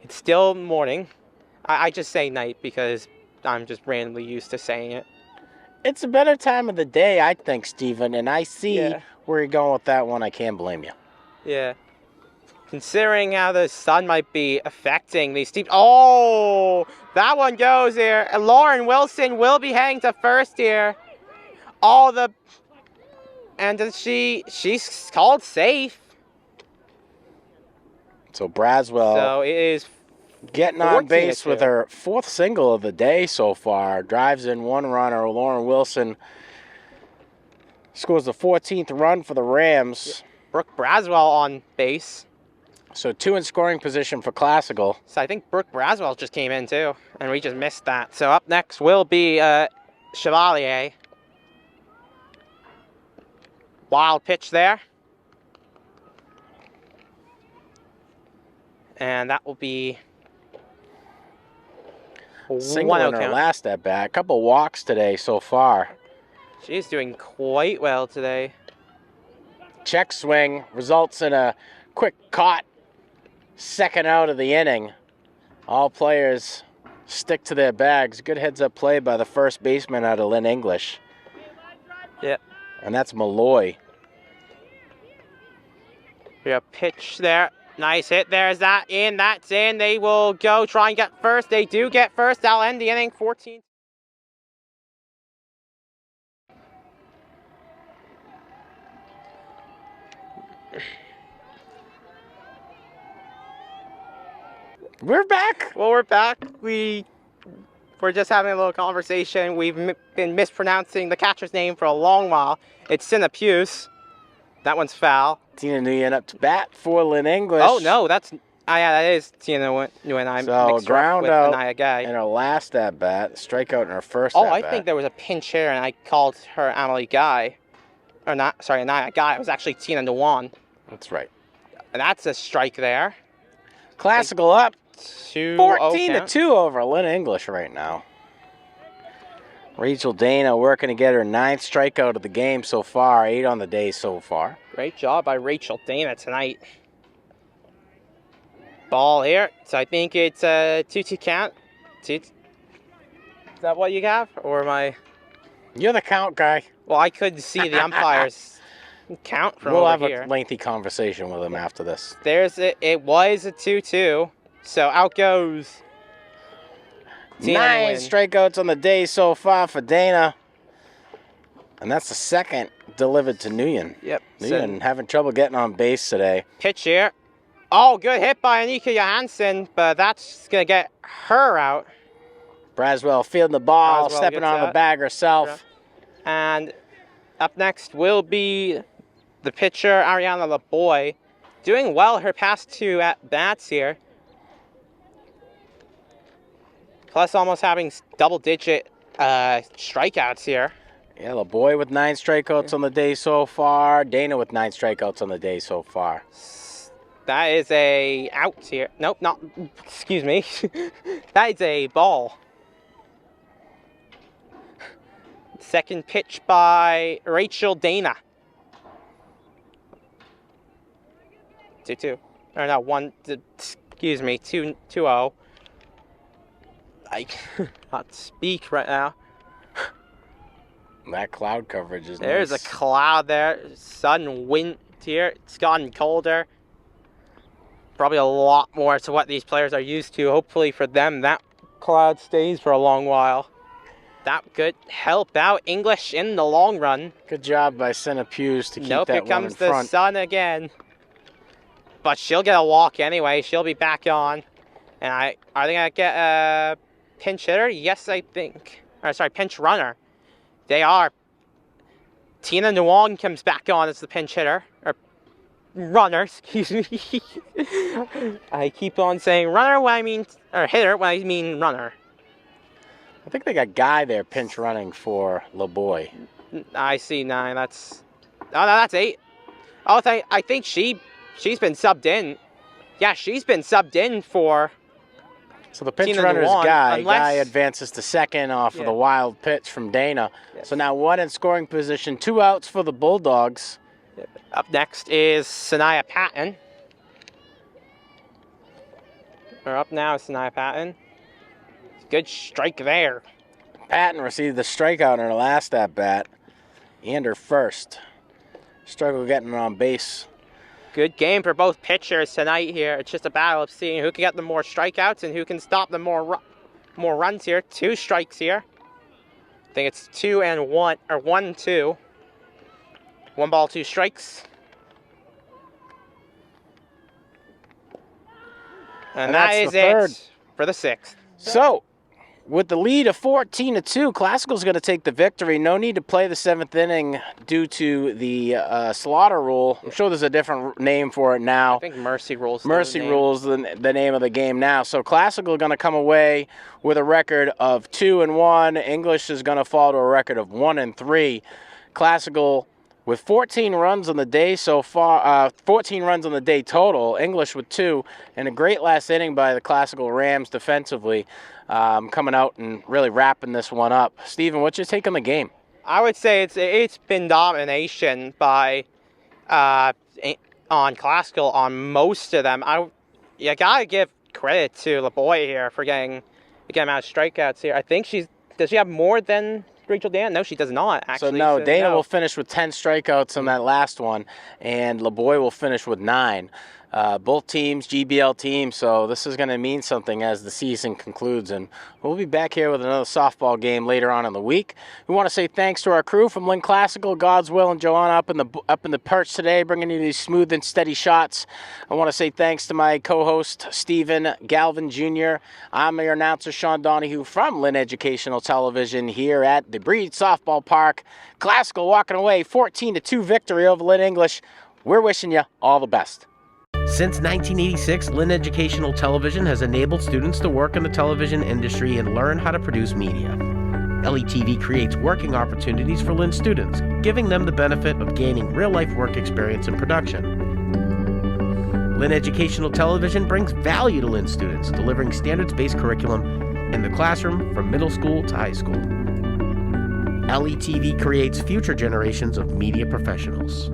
It's still morning. I just say night because I'm just randomly used to saying it. It's a better time of the day, I think, Steven, and I see Yeah. where you're going with that one. I can't blame you. Yeah. Considering how the sun might be affecting these teams. Oh, that one goes here. And Lauren Wilson will be heading to first here. And she's called safe. So Braswell So it is getting on base 14-2. with her 4th single of the day so far. Drives in 1 runner. Lauren Wilson scores the 14th run for the Rams. Brooke Braswell on base. So 2 in scoring position for Classical. So I think Brooke Braswell just came in too, and we just missed that. So up next will be Chevalier. Wild pitch there. And that will be Single in her count. last at bat. A couple walks today so far. She's doing quite well today. Check swing results in a quick caught. Second out of the inning. All players stick to their bags. Good heads-up play by the first baseman out of Lynn English. Yep. And that's Malloy. We have pitch there. Nice hit there. Is that in? That's in. They will go try and get first. They do get first. That'll end the inning. 14. We're back. Well, we're back. We're just having a little conversation. We've been mispronouncing the catcher's name for a long while. It's Sinapuse. That one's foul. Tina Nguyen up to bat for Lynn English. Oh, no, that's... yeah, that is Tina Nguyen. I So mixed her up ground with out Anaya Guy. in her last at bat, strikeout in her first Oh, at I bat. think there was a pinch hitter, and I called her Amelie Guy. Or not, sorry, Anaya Guy. It was actually Tina Nguyen. That's right. And that's a strike there. Classical up 2-0 14 count. to 2 over Lynn English right now. Rachel Dana working to get her 9th strikeout of the game so far, 8 on the day so far. Great job by Rachel Dana tonight. Ball here. So I think it's a 2-2 count. Is that what you have? Or am I... You're the count guy. Well, I couldn't see the umpires count from We'll over have here. a lengthy conversation with him after this. It was a 2-2. So out goes Tina 9 Nguyen. strikeouts on the day so far for Dana. And that's the second delivered to Nguyen. Yep. Nguyen having trouble getting on base today. Pitch here. Oh, good hit by Anika Johansson, but that's going to get her out. Braswell fielding the ball, Braswell stepping gets on the that. bag herself. And up next will be the pitcher, Ariana LaBoy, doing well her past 2 at-bats here. Plus almost having double-digit strikeouts here. Yeah, LaBoy with 9 strikeouts on the day so far. Dana with 9 strikeouts on the day so far. That is a out here. Nope, not, excuse me. That is a ball. Second pitch by Rachel Dana. 2-2. Or no, 2-0. I cannot speak right now. That cloud coverage is There's nice. a cloud there. Sudden wind here. It's gotten colder. Probably a lot more to what these players are used to. Hopefully for them, that cloud stays for a long while. That could help out English in the long run. Good job by Sinapuse to keep Nope, that here one comes in the front. sun again. But she'll get a walk anyway. She'll be back on. And are they going to get a pinch hitter? Yes, I think. Or sorry, pinch runner. They are. Tina Nguyen comes back on as the pinch hitter. Or runner, excuse me. I keep on saying runner when I mean, or hitter when I mean runner. I think they got Guy there pinch running for LeBoy. I see 9. That's... Oh, no, that's 8. Oh, I think she's been subbed in. Yeah, she's been subbed in for... So the pinch Tina runner is Dewan, Guy. unless- Guy advances to second off of the wild pitch from Dana. Yes. So now 1 in scoring position, 2 outs for the Bulldogs. Up next is Sanaya Patton. Or up now is Sanaya Patton. Good strike there. Patton received the strikeout in her last at-bat and her first. Struggle getting on base. Good game for both pitchers tonight here. It's just a battle of seeing who can get the more strikeouts and who can stop the more runs here. 2 strikes here. I think it's 2 and 1, or 1 and 2. 1 ball, 2 strikes. And that that's is the third. it for the 6th. So, with the lead of 14-2, Classical's going to take the victory. No need to play the 7th inning due to the slaughter rule. I'm sure there's a different name for it now. I think Mercy Rules. Mercy Rules, the name of the game now. So Classical going to come away with a record of 2-1. English is going to fall to a record of 1-3. Classical with 14 runs on the day so far, 14 runs on the day total. English with 2, and a great last inning by the Classical Rams defensively, coming out and really wrapping this one up. Steven, what's your take on the game? I would say it's been domination by on Classical on most of them. You gotta give credit to LeBoy here for getting the amount of strikeouts here. I think does she have more than Rachel Dan? No, she does not, actually. So, no, Dana will finish with 10 strikeouts on that last one, and LeBoy will finish with 9. Both teams, GBL teams, so this is going to mean something as the season concludes. And we'll be back here with another softball game later on in the week. We want to say thanks to our crew from Lynn Classical, God's Will, and Joanna up in the perch today, bringing you these smooth and steady shots. I want to say thanks to my co-host, Stephen Galvin Jr. I'm your announcer, Sean Donahue, from Lynn Educational Television here at the Breed Softball Park. Classical walking away 14-2 victory over Lynn English. We're wishing you all the best. Since 1986, Lynn Educational Television has enabled students to work in the television industry and learn how to produce media. LETV creates working opportunities for Lynn students, giving them the benefit of gaining real-life work experience in production. Lynn Educational Television brings value to Lynn students, delivering standards-based curriculum in the classroom from middle school to high school. LETV creates future generations of media professionals.